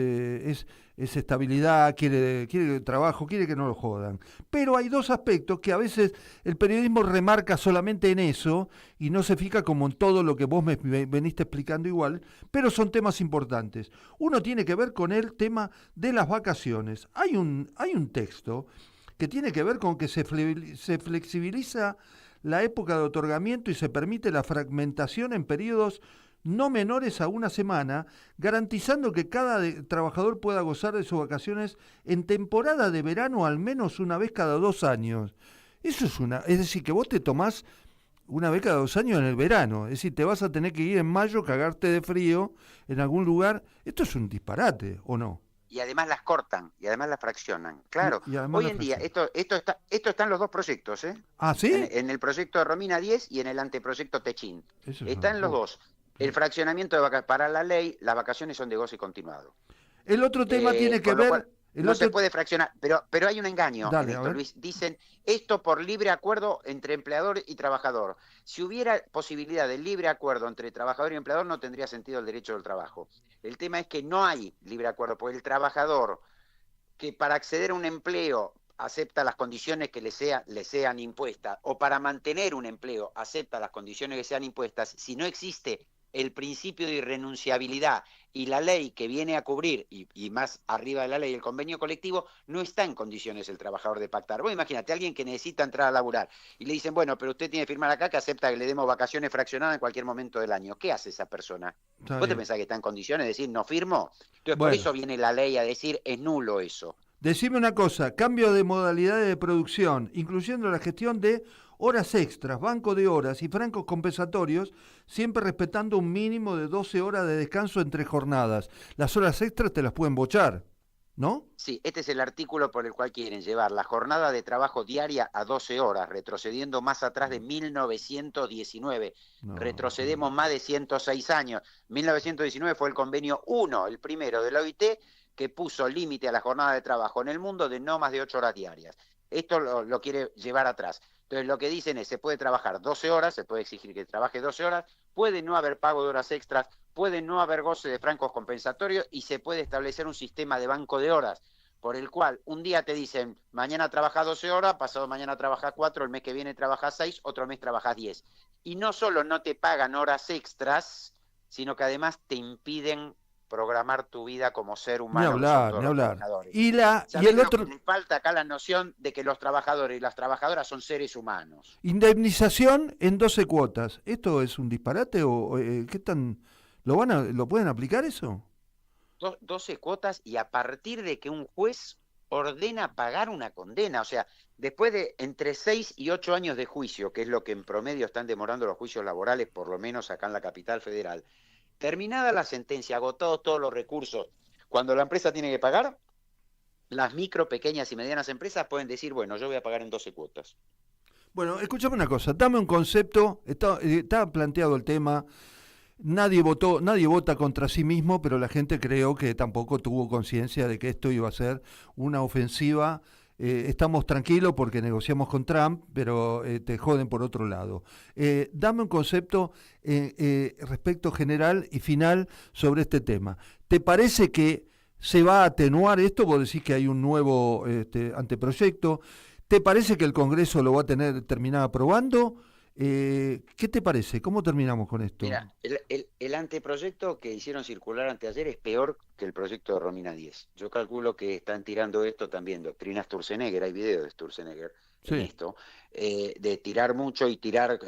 estabilidad, quiere trabajo, quiere que no lo jodan. Pero hay dos aspectos que a veces el periodismo remarca solamente en eso y no se fija como en todo lo que vos me veniste explicando igual, pero son temas importantes. Uno tiene que ver con el tema de las vacaciones. Hay un texto que tiene que ver con que se flexibiliza la época de otorgamiento y se permite la fragmentación en periodos no menores a una semana, garantizando que cada trabajador pueda gozar de sus vacaciones en temporada de verano al menos una vez cada 2 años. Eso es decir, que vos te tomás una vez cada 2 años en el verano, es decir, te vas a tener que ir en mayo, cagarte de frío en algún lugar. Esto es un disparate, ¿o no? Y además las cortan, y además las fraccionan. Claro, hoy en día, esto está en los dos proyectos, ¿eh? ¿Ah, sí? En el proyecto de Romina 10 y en el anteproyecto Techín. Está en los dos. El fraccionamiento de vacaciones, para la ley, las vacaciones son de goce continuado. El otro tema tiene que ver... No se puede fraccionar, pero hay un engaño. Dale, en esto, Luis. Dicen, esto por libre acuerdo entre empleador y trabajador. Si hubiera posibilidad de libre acuerdo entre trabajador y empleador, no tendría sentido el derecho del trabajo. El tema es que no hay libre acuerdo, porque el trabajador que para acceder a un empleo acepta las condiciones que le sean impuestas, o para mantener un empleo acepta las condiciones que sean impuestas, si no existe el principio de irrenunciabilidad y la ley que viene a cubrir, y más arriba de la ley, el convenio colectivo, no está en condiciones el trabajador de pactar. Vos imagínate, alguien que necesita entrar a laburar y le dicen, bueno, pero usted tiene que firmar acá que acepta que le demos vacaciones fraccionadas en cualquier momento del año. ¿Qué hace esa persona? ¿Vos te pensás que está en condiciones de decir, no firmo? Entonces, por eso viene la ley a decir, es nulo eso. Decime una cosa, cambio de modalidades de producción, incluyendo la gestión de horas extras, banco de horas y francos compensatorios, siempre respetando un mínimo de 12 horas de descanso entre jornadas. Las horas extras te las pueden bochar, ¿no? Sí, este es el artículo por el cual quieren llevar la jornada de trabajo diaria a 12 horas, retrocediendo más atrás de 1919. Retrocedemos más de 106 años. 1919 fue el convenio 1, el primero de la OIT, que puso límite a la jornada de trabajo en el mundo de no más de 8 horas diarias. Esto lo quiere llevar atrás. Entonces lo que dicen es, se puede trabajar 12 horas, se puede exigir que trabaje 12 horas, puede no haber pago de horas extras, puede no haber goce de francos compensatorios y se puede establecer un sistema de banco de horas, por el cual un día te dicen, mañana trabajas 12 horas, pasado mañana trabajas 4, el mes que viene trabajas 6, otro mes trabajas 10. Y no solo no te pagan horas extras, sino que además te impiden programar tu vida como ser humano. Ni hablar, ni hablar. Y ¿Sabés el lo otro, que le falta acá la noción de que los trabajadores y las trabajadoras son seres humanos? indemnización en 12 cuotas. ¿Esto es un disparate o qué tan lo pueden aplicar eso? 12 cuotas y a partir de que un juez ordena pagar una condena, o sea, después de entre 6 y 8 años de juicio, que es lo que en promedio están demorando los juicios laborales, por lo menos acá en la capital federal, terminada la sentencia, agotados todos los recursos, cuando la empresa tiene que pagar, las micro, pequeñas y medianas empresas pueden decir, bueno, yo voy a pagar en 12 cuotas. Bueno, escúchame una cosa, dame un concepto, está planteado el tema. Nadie vota contra sí mismo, pero la gente creo que tampoco tuvo conciencia de que esto iba a ser una ofensiva. Estamos tranquilos porque negociamos con Trump, pero te joden por otro lado. Dame un concepto respecto general y final sobre este tema. ¿Te parece que se va a atenuar esto? Vos decís que hay un nuevo anteproyecto. ¿Te parece que el Congreso lo va a terminar aprobando? ¿Qué te parece? ¿Cómo terminamos con esto? Mira, el anteproyecto que hicieron circular anteayer es peor que el proyecto de Romina 10. Yo calculo que están tirando esto también, doctrina Sturzenegger, hay videos de Sturzenegger en esto, de tirar mucho y tirar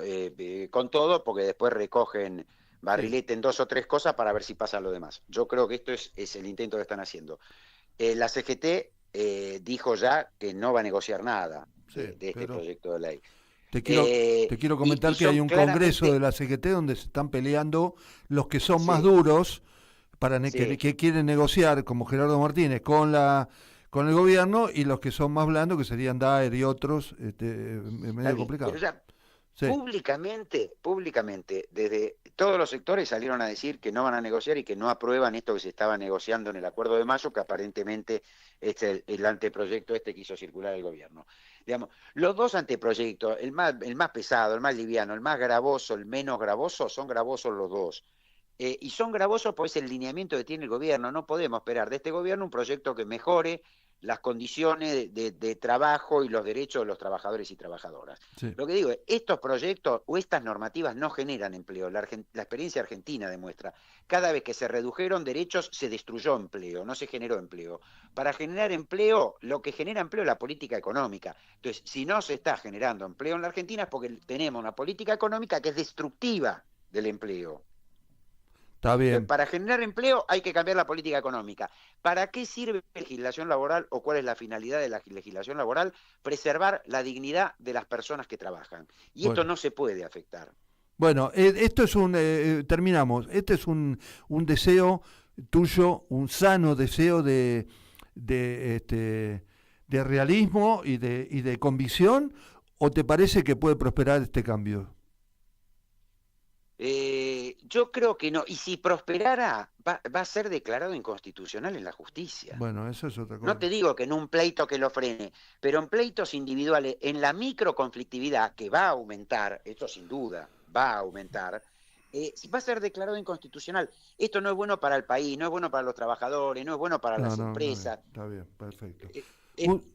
con todo, porque después recogen barrilete en 2 o 3 cosas para ver si pasa lo demás. Yo creo que esto es el intento que están haciendo. La CGT dijo ya que no va a negociar nada de este proyecto de ley. Te quiero comentar que hay un congreso de la CGT donde se están peleando los que son más duros que quieren negociar, como Gerardo Martínez, con el gobierno, y los que son más blandos, que serían Daer y otros, medio complicado. Pero ya, públicamente, desde todos los sectores salieron a decir que no van a negociar y que no aprueban esto que se estaba negociando en el acuerdo de mayo, que aparentemente es el anteproyecto que hizo circular el gobierno. Digamos, los dos anteproyectos, el más pesado, el más liviano, el más gravoso, el menos gravoso, son gravosos los dos. Y son gravosos porque es el lineamiento que tiene el gobierno. No podemos esperar de este gobierno un proyecto que mejore las condiciones de trabajo y los derechos de los trabajadores y trabajadoras. Sí. Lo que digo es, estos proyectos o estas normativas no generan empleo. La experiencia argentina demuestra. Cada vez que se redujeron derechos, se destruyó empleo, no se generó empleo. Para generar empleo, lo que genera empleo es la política económica. Entonces, si no se está generando empleo en la Argentina es porque tenemos una política económica que es destructiva del empleo. Está bien. Para generar empleo hay que cambiar la política económica. ¿Para qué sirve la legislación laboral o cuál es la finalidad de la legislación laboral? Preservar la dignidad de las personas que trabajan. Y esto no se puede afectar. Bueno, esto es terminamos. Este es un deseo tuyo, un sano deseo de realismo y de convicción, ¿o te parece que puede prosperar este cambio? Yo creo que no, y si prosperara va a ser declarado inconstitucional en la justicia. Bueno, eso es otra cosa. No te digo que en un pleito que lo frene, pero en pleitos individuales, en la microconflictividad que va a aumentar, esto sin duda va a aumentar, va a ser declarado inconstitucional. Esto no es bueno para el país, no es bueno para los trabajadores, no es bueno para las empresas. Está bien, perfecto.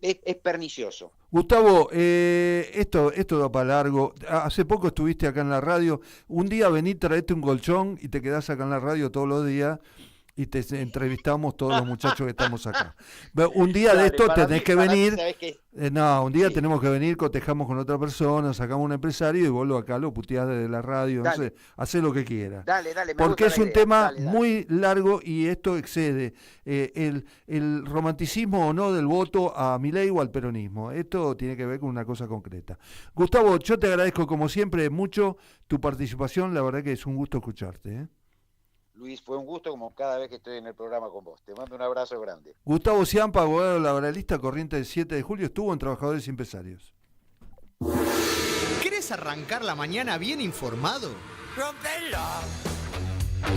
Es pernicioso. Gustavo, esto va para largo. Hace poco estuviste acá en la radio. Un día vení, traete un colchón y te quedás acá en la radio todos los días y te entrevistamos todos los muchachos que estamos acá. Un día de esto tenés que venir. Un día tenemos que venir, cotejamos con otra persona, sacamos un empresario y vos acá lo puteás desde la radio, no sé, hacé lo que quieras. Dale, porque es un tema muy largo y esto excede el romanticismo o no del voto a Milei o al peronismo. Esto tiene que ver con una cosa concreta. Gustavo, yo te agradezco como siempre mucho tu participación, la verdad que es un gusto escucharte. Luis, fue un gusto como cada vez que estoy en el programa con vos. Te mando un abrazo grande. Gustavo Ciampa, abogado laboralista, corriente del 7 de julio, estuvo en Trabajadores y Empresarios. ¿Querés arrancar la mañana bien informado? ¡Rompelo!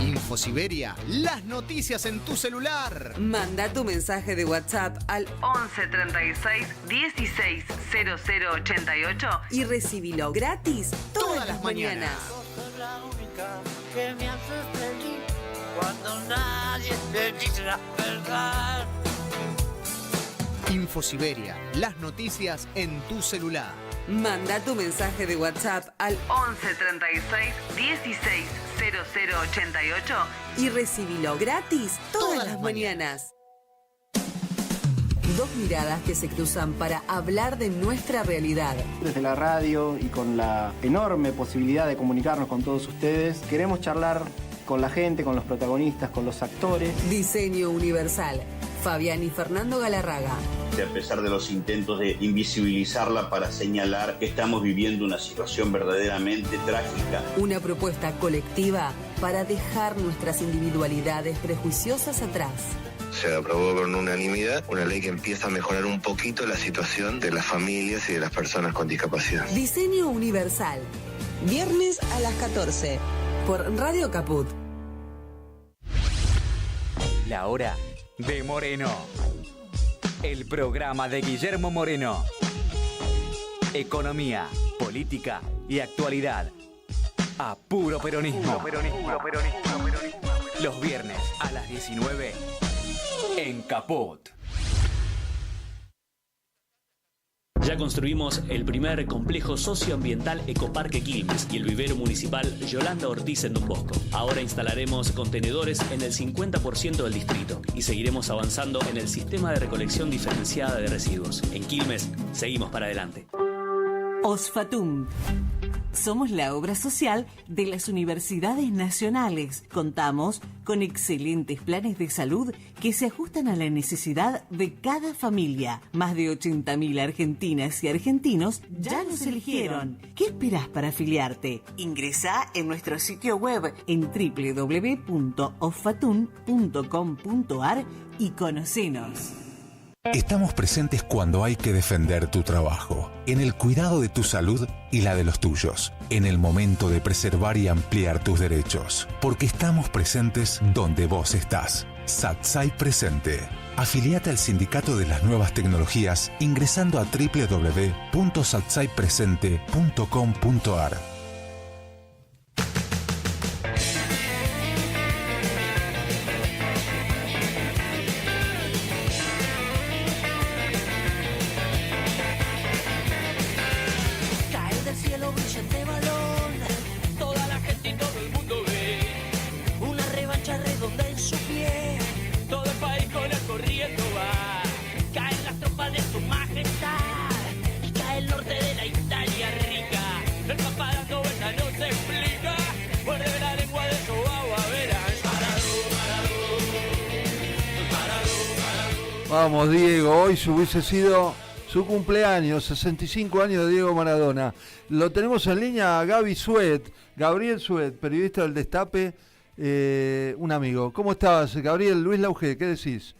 Infosiberia, las noticias en tu celular. Manda tu mensaje de WhatsApp al 11 36 16 0088 y recibilo gratis todas las mañanas. Sos la única que me haces feliz cuando nadie te dice la verdad. Infosiberia, las noticias en tu celular. Manda tu mensaje de WhatsApp al 11 36 16 0088 y recibilo gratis todas las mañanas. Dos miradas que se cruzan para hablar de nuestra realidad. Desde la radio y con la enorme posibilidad de comunicarnos con todos ustedes, queremos charlar con la gente, con los protagonistas, con los actores. Diseño Universal. Fabián y Fernando Galarraga. A pesar de los intentos de invisibilizarla para señalar que estamos viviendo una situación verdaderamente trágica. Una propuesta colectiva para dejar nuestras individualidades prejuiciosas atrás. Se aprobó con unanimidad una ley que empieza a mejorar un poquito la situación de las familias y de las personas con discapacidad. Diseño Universal. Viernes a las 14 por Radio Caput. La hora de Moreno. El programa de Guillermo Moreno. Economía, política y actualidad. A puro peronismo. Los viernes a las 19 en Caput. Ya construimos el primer complejo socioambiental Ecoparque Quilmes y el vivero municipal Yolanda Ortiz en Don Bosco. Ahora instalaremos contenedores en el 50% del distrito y seguiremos avanzando en el sistema de recolección diferenciada de residuos. En Quilmes, seguimos para adelante. OSFATUM. Somos la obra social de las universidades nacionales. Contamos con excelentes planes de salud que se ajustan a la necesidad de cada familia. Más de 80.000 argentinas y argentinos ya nos eligieron. ¿Qué esperás para afiliarte? Ingresá en nuestro sitio web en www.osfatun.com.ar y conocenos. Estamos presentes cuando hay que defender tu trabajo, en el cuidado de tu salud y la de los tuyos, en el momento de preservar y ampliar tus derechos, porque estamos presentes donde vos estás. SATSAI Presente. Afiliate al Sindicato de las Nuevas Tecnologías ingresando a www.satsaipresente.com.ar. Vamos, Diego, hoy hubiese sido su cumpleaños, 65 años de Diego Maradona. Lo tenemos en línea a Gabriel Suet, periodista del Destape, un amigo. ¿Cómo estás, Gabriel? Luis Lauge, ¿qué decís?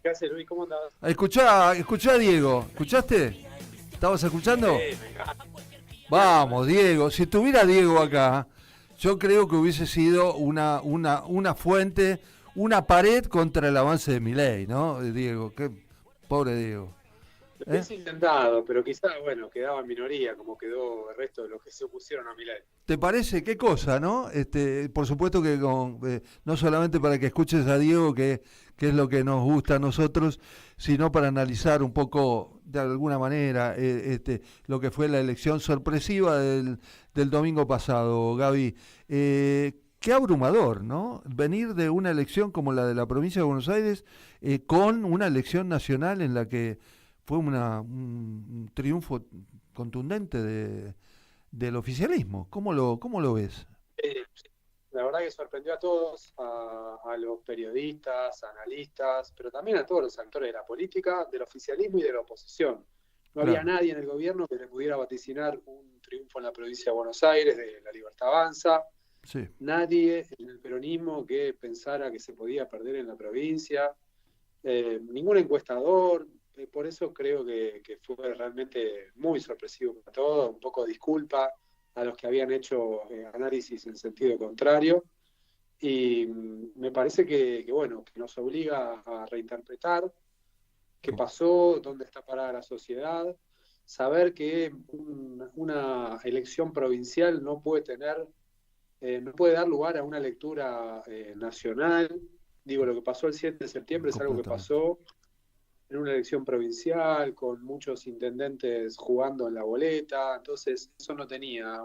¿Qué haces, Luis? ¿Cómo andás? Escuchá a Diego, ¿escuchaste? ¿Estabas escuchando? Sí, Vamos, Diego, si estuviera Diego acá, yo creo que hubiese sido una fuente, una pared contra el avance de Milei, ¿no, Diego? Qué pobre Diego. Lo hubiese intentado, pero quizás, bueno, quedaba en minoría, como quedó el resto de los que se opusieron a Milei. ¿Te parece? ¿Qué cosa, no? Por supuesto que no solamente para que escuches a Diego, que es lo que nos gusta a nosotros, sino para analizar un poco, de alguna manera, lo que fue la elección sorpresiva del domingo pasado, Gaby. Qué abrumador, ¿no? Venir de una elección como la de la provincia de Buenos Aires con una elección nacional en la que fue un triunfo contundente del oficialismo. ¿Cómo lo ves? La verdad que sorprendió a todos, a los periodistas, analistas, pero también a todos los actores de la política, del oficialismo y de la oposición. No había nadie en el gobierno que le pudiera vaticinar un triunfo en la provincia de Buenos Aires de La Libertad Avanza. Sí. Nadie en el peronismo que pensara que se podía perder en la provincia, ningún encuestador, por eso creo que fue realmente muy sorpresivo para todos, un poco disculpa a los que habían hecho análisis en sentido contrario, y me parece que nos obliga a reinterpretar qué pasó, dónde está parada la sociedad, saber que una elección provincial no puede dar lugar a una lectura nacional. Digo, lo que pasó el 7 de septiembre es algo que pasó en una elección provincial, con muchos intendentes jugando en la boleta, entonces eso no tenía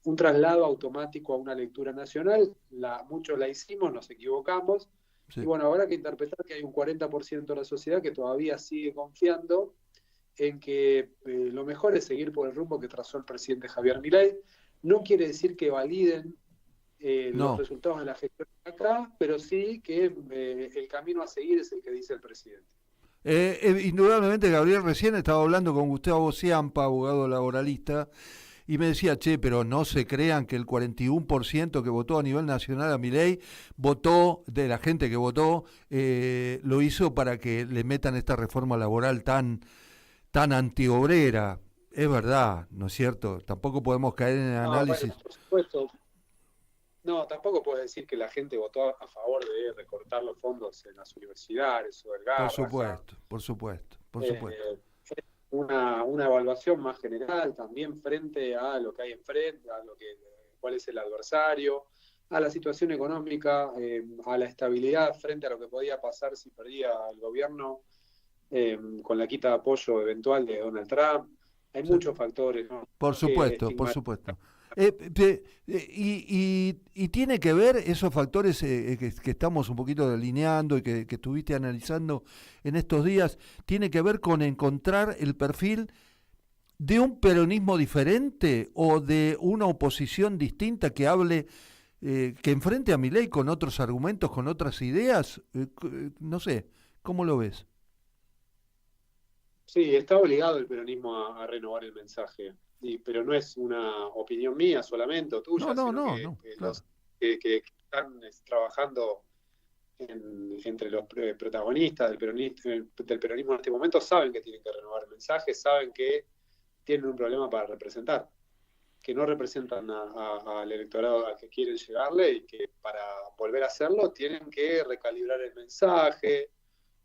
un traslado automático a una lectura nacional. Muchos la hicimos, nos equivocamos. Sí. Y bueno, habrá que interpretar que hay un 40% de la sociedad que todavía sigue confiando en que lo mejor es seguir por el rumbo que trazó el presidente Javier Milei. No quiere decir que validen los resultados de la gestión acá, pero sí que el camino a seguir es el que dice el presidente. Indudablemente, Gabriel, recién estaba hablando con Gustavo Ciampa, abogado laboralista, y me decía, pero no se crean que el 41% que votó a nivel nacional a Milei, de la gente que votó, lo hizo para que le metan esta reforma laboral tan antiobrera. Es verdad, ¿no es cierto? Tampoco podemos caer en el análisis. Bueno, por supuesto. No, tampoco puedes decir que la gente votó a favor de recortar los fondos en las universidades o el gas. Por supuesto. Una evaluación más general también frente a lo que hay enfrente, cuál es el adversario, a la situación económica, a la estabilidad frente a lo que podía pasar si perdía el gobierno con la quita de apoyo eventual de Donald Trump. Hay muchos factores, ¿no? Por supuesto. Y tiene que ver esos factores que estamos un poquito delineando y que estuviste analizando en estos días, tiene que ver con encontrar el perfil de un peronismo diferente o de una oposición distinta que hable, que enfrente a Milei con otros argumentos, con otras ideas. No sé, ¿cómo lo ves? Sí, está obligado el peronismo a renovar el mensaje, pero no es una opinión mía solamente o tuya, que están trabajando entre los protagonistas del peronismo en este momento saben que tienen que renovar el mensaje, saben que tienen un problema para representar, que no representan al electorado al que quieren llegarle y que para volver a hacerlo tienen que recalibrar el mensaje,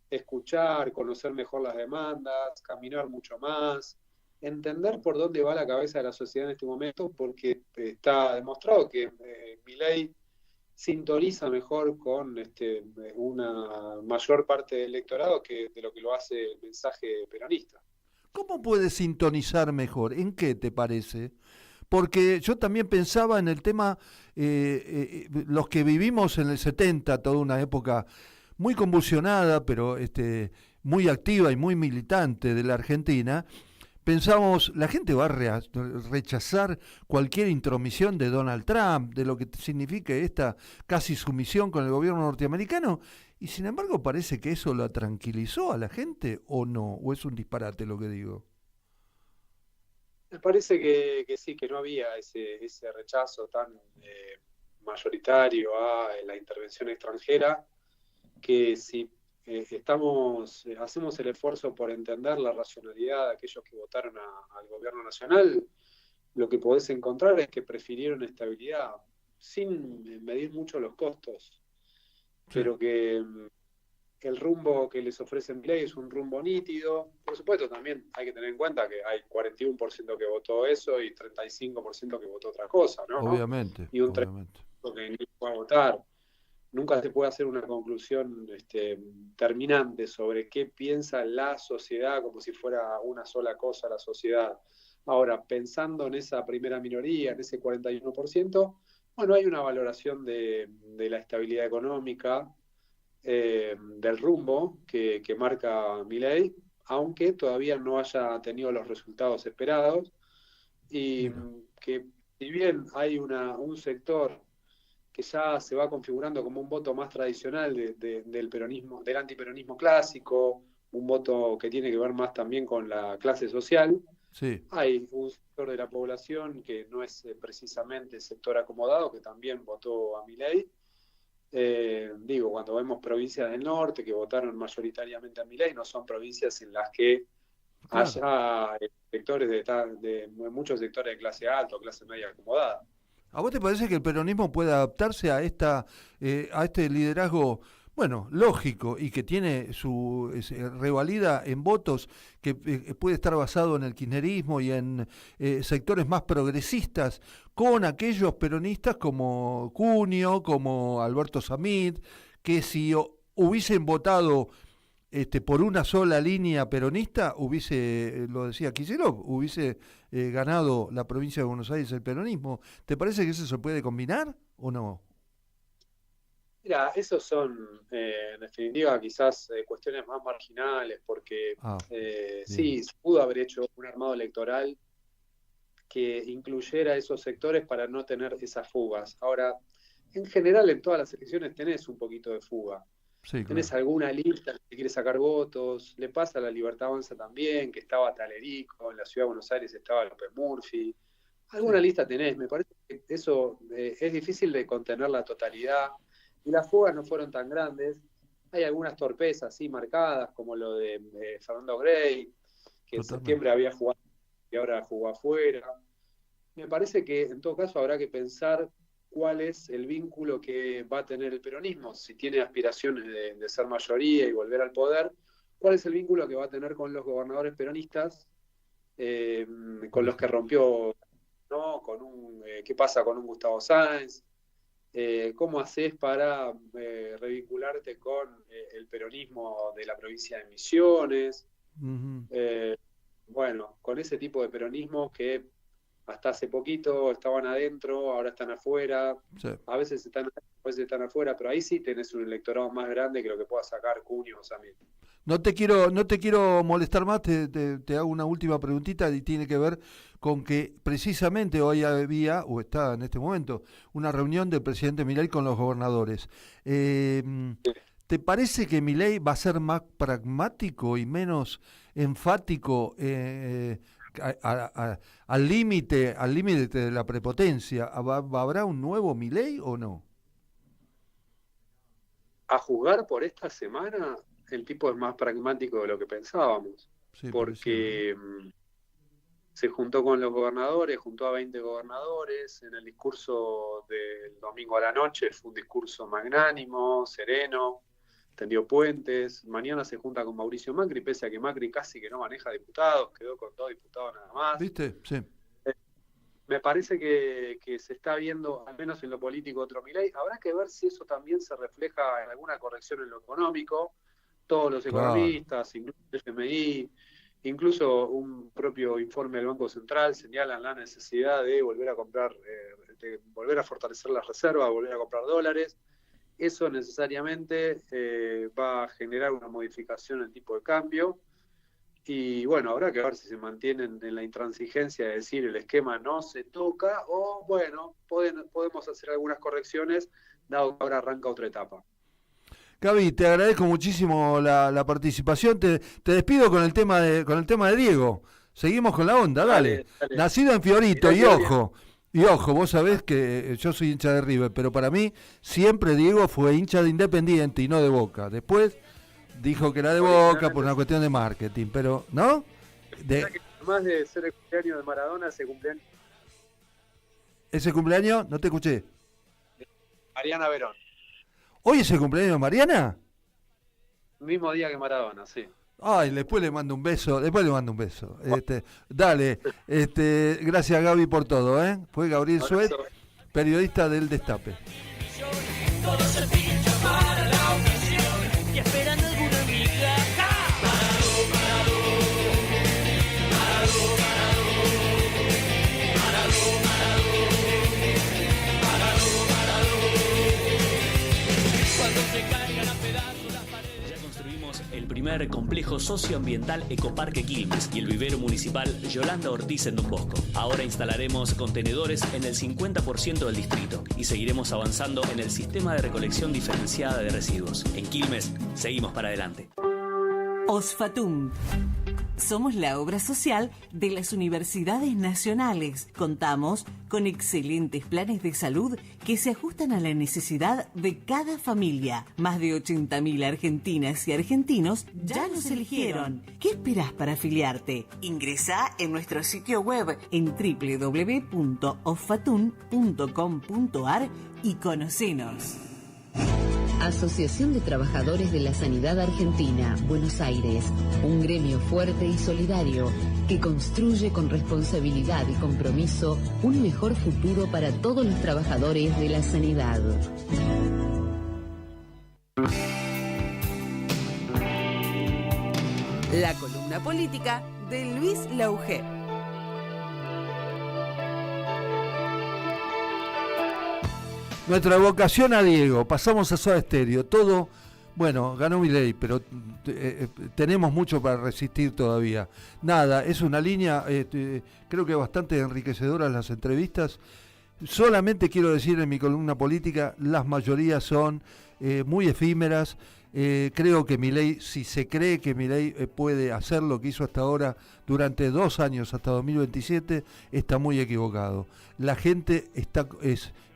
escuchar, conocer mejor las demandas, caminar mucho más, entender por dónde va la cabeza de la sociedad en este momento, porque está demostrado que Milei sintoniza mejor con una mayor parte del electorado que de lo que lo hace el mensaje peronista. ¿Cómo puede sintonizar mejor? ¿En qué te parece? Porque yo también pensaba en el tema, los que vivimos en el 70, toda una época muy convulsionada, pero muy activa y muy militante de la Argentina, pensábamos, la gente va a rechazar cualquier intromisión de Donald Trump, de lo que significa esta casi sumisión con el gobierno norteamericano, y sin embargo parece que eso la tranquilizó a la gente, ¿o no? ¿O es un disparate lo que digo? Me parece que sí, que no había ese rechazo tan mayoritario a la intervención extranjera, que si hacemos el esfuerzo por entender la racionalidad de aquellos que votaron al gobierno nacional, lo que podés encontrar es que prefirieron estabilidad sin medir mucho los costos, pero que el rumbo que les ofrece Milei es un rumbo nítido. Por supuesto, también hay que tener en cuenta que hay 41% que votó eso y 35% que votó otra cosa, ¿no? Obviamente. Y un 30% que ni fue a votar. Nunca se puede hacer una conclusión terminante sobre qué piensa la sociedad como si fuera una sola cosa la sociedad. Ahora, pensando en esa primera minoría, en ese 41%, bueno, hay una valoración de la estabilidad económica, del rumbo que marca Milei, aunque todavía no haya tenido los resultados esperados, y que si bien hay un sector que ya se va configurando como un voto más tradicional del peronismo, del antiperonismo clásico, un voto que tiene que ver más también con la clase social. Sí. Hay un sector de la población que no es precisamente el sector acomodado, que también votó a Milei. Cuando vemos provincias del norte que votaron mayoritariamente a Milei, no son provincias en las que haya sectores de muchos sectores de clase alta o clase media acomodada. ¿A vos te parece que el peronismo puede adaptarse a este liderazgo, bueno, lógico, y que tiene revalida en votos, que puede estar basado en el kirchnerismo y en sectores más progresistas, con aquellos peronistas como Cunio, como Alberto Samit, que si hubiesen votado por una sola línea peronista, hubiese, lo decía Kicillof, hubiese ganado la provincia de Buenos Aires el peronismo. ¿Te parece que eso se puede combinar o no? Mira, esos son, en definitiva, quizás cuestiones más marginales, porque sí, se pudo haber hecho un armado electoral que incluyera esos sectores para no tener esas fugas. Ahora, en general, en todas las elecciones tenés un poquito de fuga. Sí, tenés alguna lista que quiere sacar votos, le pasa a la Libertad Avanza también, que estaba Talerico, en la Ciudad de Buenos Aires estaba López Murphy. Alguna lista tenés, me parece que eso es difícil de contener la totalidad. Y las fugas no fueron tan grandes. Hay algunas torpezas sí marcadas, como lo de Fernando Grey, que en septiembre había jugado y ahora jugó afuera. Me parece que en todo caso habrá que pensar cuál es el vínculo que va a tener el peronismo, si tiene aspiraciones de ser mayoría y volver al poder, cuál es el vínculo que va a tener con los gobernadores peronistas, con los que rompió, ¿no? ¿Qué pasa con un Gustavo Sáenz? ¿Cómo haces para revincularte con el peronismo de la provincia de Misiones? Bueno, con ese tipo de peronismos que hasta hace poquito estaban adentro, ahora están afuera, sí. A veces están afuera, pero ahí sí tenés un electorado más grande que lo que pueda sacar Cunio o Samir. No te quiero molestar más, te hago una última preguntita y tiene que ver con que precisamente hoy había, o está en este momento, una reunión del presidente Milei con los gobernadores. ¿Te parece que Milei va a ser más pragmático y menos enfático al límite de la prepotencia? ¿Habrá un nuevo Milei o no? A juzgar por esta semana, el tipo es más pragmático de lo que pensábamos, sí, porque se juntó con los gobernadores, juntó a 20 gobernadores, en el discurso del domingo a la noche fue un discurso magnánimo, sereno, tendió puentes. Mañana se junta con Mauricio Macri, pese a que Macri casi que no maneja diputados, quedó con 2 diputados nada más. ¿Viste? Sí. Me parece que se está viendo, al menos en lo político, otro Milei. Habrá que ver si eso también se refleja en alguna corrección en lo económico. Todos los economistas, incluso el FMI, incluso un propio informe del Banco Central señalan la necesidad de volver a comprar, de volver a fortalecer las reservas, volver a comprar dólares. Eso necesariamente va a generar una modificación en el tipo de cambio. Y bueno, habrá que ver si se mantienen en la intransigencia de decir el esquema no se toca, o bueno, podemos hacer algunas correcciones, dado que ahora arranca otra etapa. Gaby, te agradezco muchísimo la participación. Te despido con el tema de Diego. Seguimos con la onda, dale. Nacido en Fiorito, y ojo, vos sabés que yo soy hincha de River, pero para mí siempre Diego fue hincha de Independiente y no de Boca. Después dijo que era de Boca por una cuestión de marketing, pero ¿no? Además de ser el cumpleaños de Maradona, ¿Ese cumpleaños? No te escuché. Mariana Verón. ¿Hoy es el cumpleaños de Mariana? Mismo día que Maradona, sí. Ay, después le mando un beso. Dale, gracias Gaby por todo, ¿eh? Fue Gabriel Suet, periodista del Destape. Y esperando alguna amiga. Cuando se caigan a pedazos las paredes. Ya construimos el primer complejo socioambiental Ecoparque Quilmes y el vivero municipal Yolanda Ortiz en Don Bosco. Ahora instalaremos contenedores en el 50% del distrito y seguiremos avanzando en el sistema de recolección diferenciada de residuos. En Quilmes, seguimos para adelante. OSFATUM. Somos la obra social de las universidades nacionales. Contamos con excelentes planes de salud que se ajustan a la necesidad de cada familia. Más de 80.000 argentinas y argentinos ya nos eligieron. ¿Qué esperás para afiliarte? Ingresá en nuestro sitio web en www.osfatum.com.ar y conocenos. Asociación de Trabajadores de la Sanidad Argentina, Buenos Aires, un gremio fuerte y solidario que construye con responsabilidad y compromiso un mejor futuro para todos los trabajadores de la sanidad. La columna política de Luis Laugé. Nuestra vocación a Diego, pasamos a Soda Stereo, todo, bueno, ganó Milei, pero tenemos mucho para resistir todavía. Nada, es una línea, creo que bastante enriquecedora las entrevistas. Solamente quiero decir en mi columna política, las mayorías son muy efímeras. Creo que Milei, si se cree que Milei puede hacer lo que hizo hasta ahora durante 2 años, hasta 2027, está muy equivocado. La gente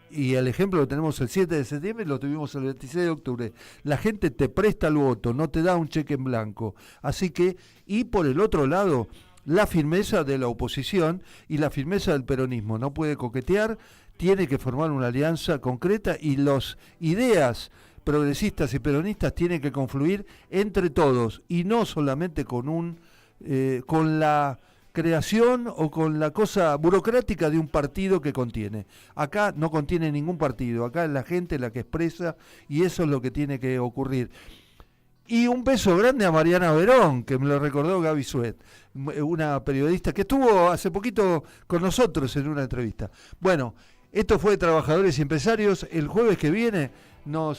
y el ejemplo lo tenemos el 7 de septiembre y lo tuvimos el 26 de octubre. La gente te presta el voto, no te da un cheque en blanco. Así que, y por el otro lado, la firmeza de la oposición y la firmeza del peronismo. No puede coquetear, tiene que formar una alianza concreta y las ideas progresistas y peronistas tienen que confluir entre todos y no solamente con la creación o con la cosa burocrática de un partido que contiene. Acá no contiene ningún partido, acá es la gente la que expresa y eso es lo que tiene que ocurrir. Y un beso grande a Mariana Verón, que me lo recordó Gaby Suet, una periodista que estuvo hace poquito con nosotros en una entrevista. Bueno, esto fue Trabajadores y Empresarios. El jueves que viene lo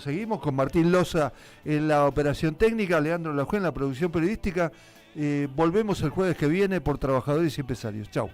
seguimos con Martín Loza en la operación técnica, Leandro Lajué en la producción periodística. Volvemos el jueves que viene por Trabajadores y Empresarios. Chau.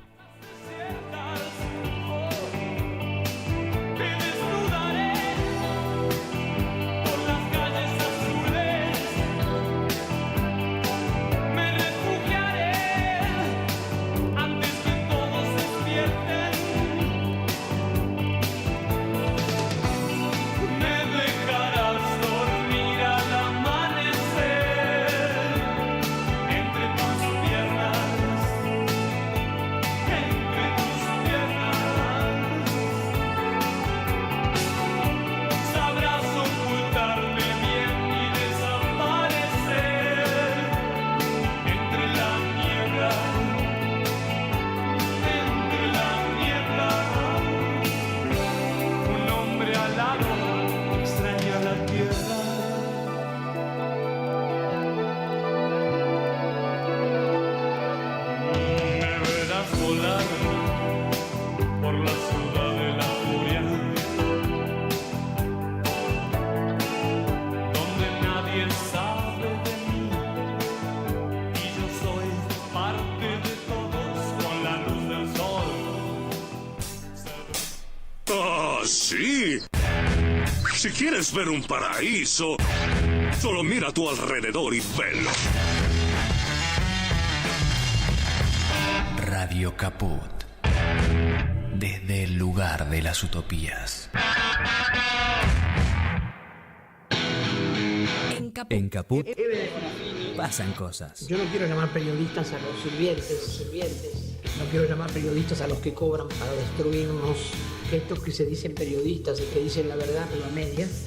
Sí. Si quieres ver un paraíso, solo mira a tu alrededor y velo. Radio Caput. Desde el lugar de las utopías. En Caput pasan cosas. Yo no quiero llamar periodistas a los sirvientes. No quiero llamar periodistas a los que cobran para destruirnos. Estos que se dicen periodistas y que dicen la verdad pero a medias,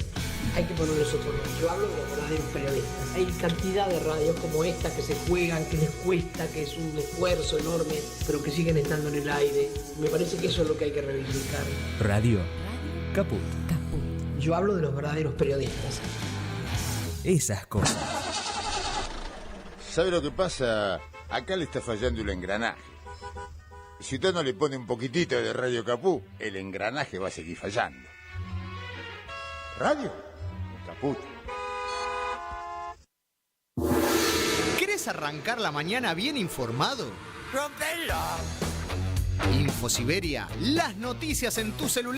hay que ponerles otro nombre. Yo hablo de los verdaderos periodistas. Hay cantidad de radios como esta que se juegan, que les cuesta, que es un esfuerzo enorme, pero que siguen estando en el aire. Me parece que eso es lo que hay que reivindicar. Radio Caput. Yo hablo de los verdaderos periodistas. Esas cosas. ¿Sabe lo que pasa? Acá le está fallando el engranaje. Si usted no le pone un poquitito de Radio Caput, el engranaje va a seguir fallando. Radio Caput. ¿Querés arrancar la mañana bien informado? ¡Rompelo! Infosiberia, las noticias en tu celular.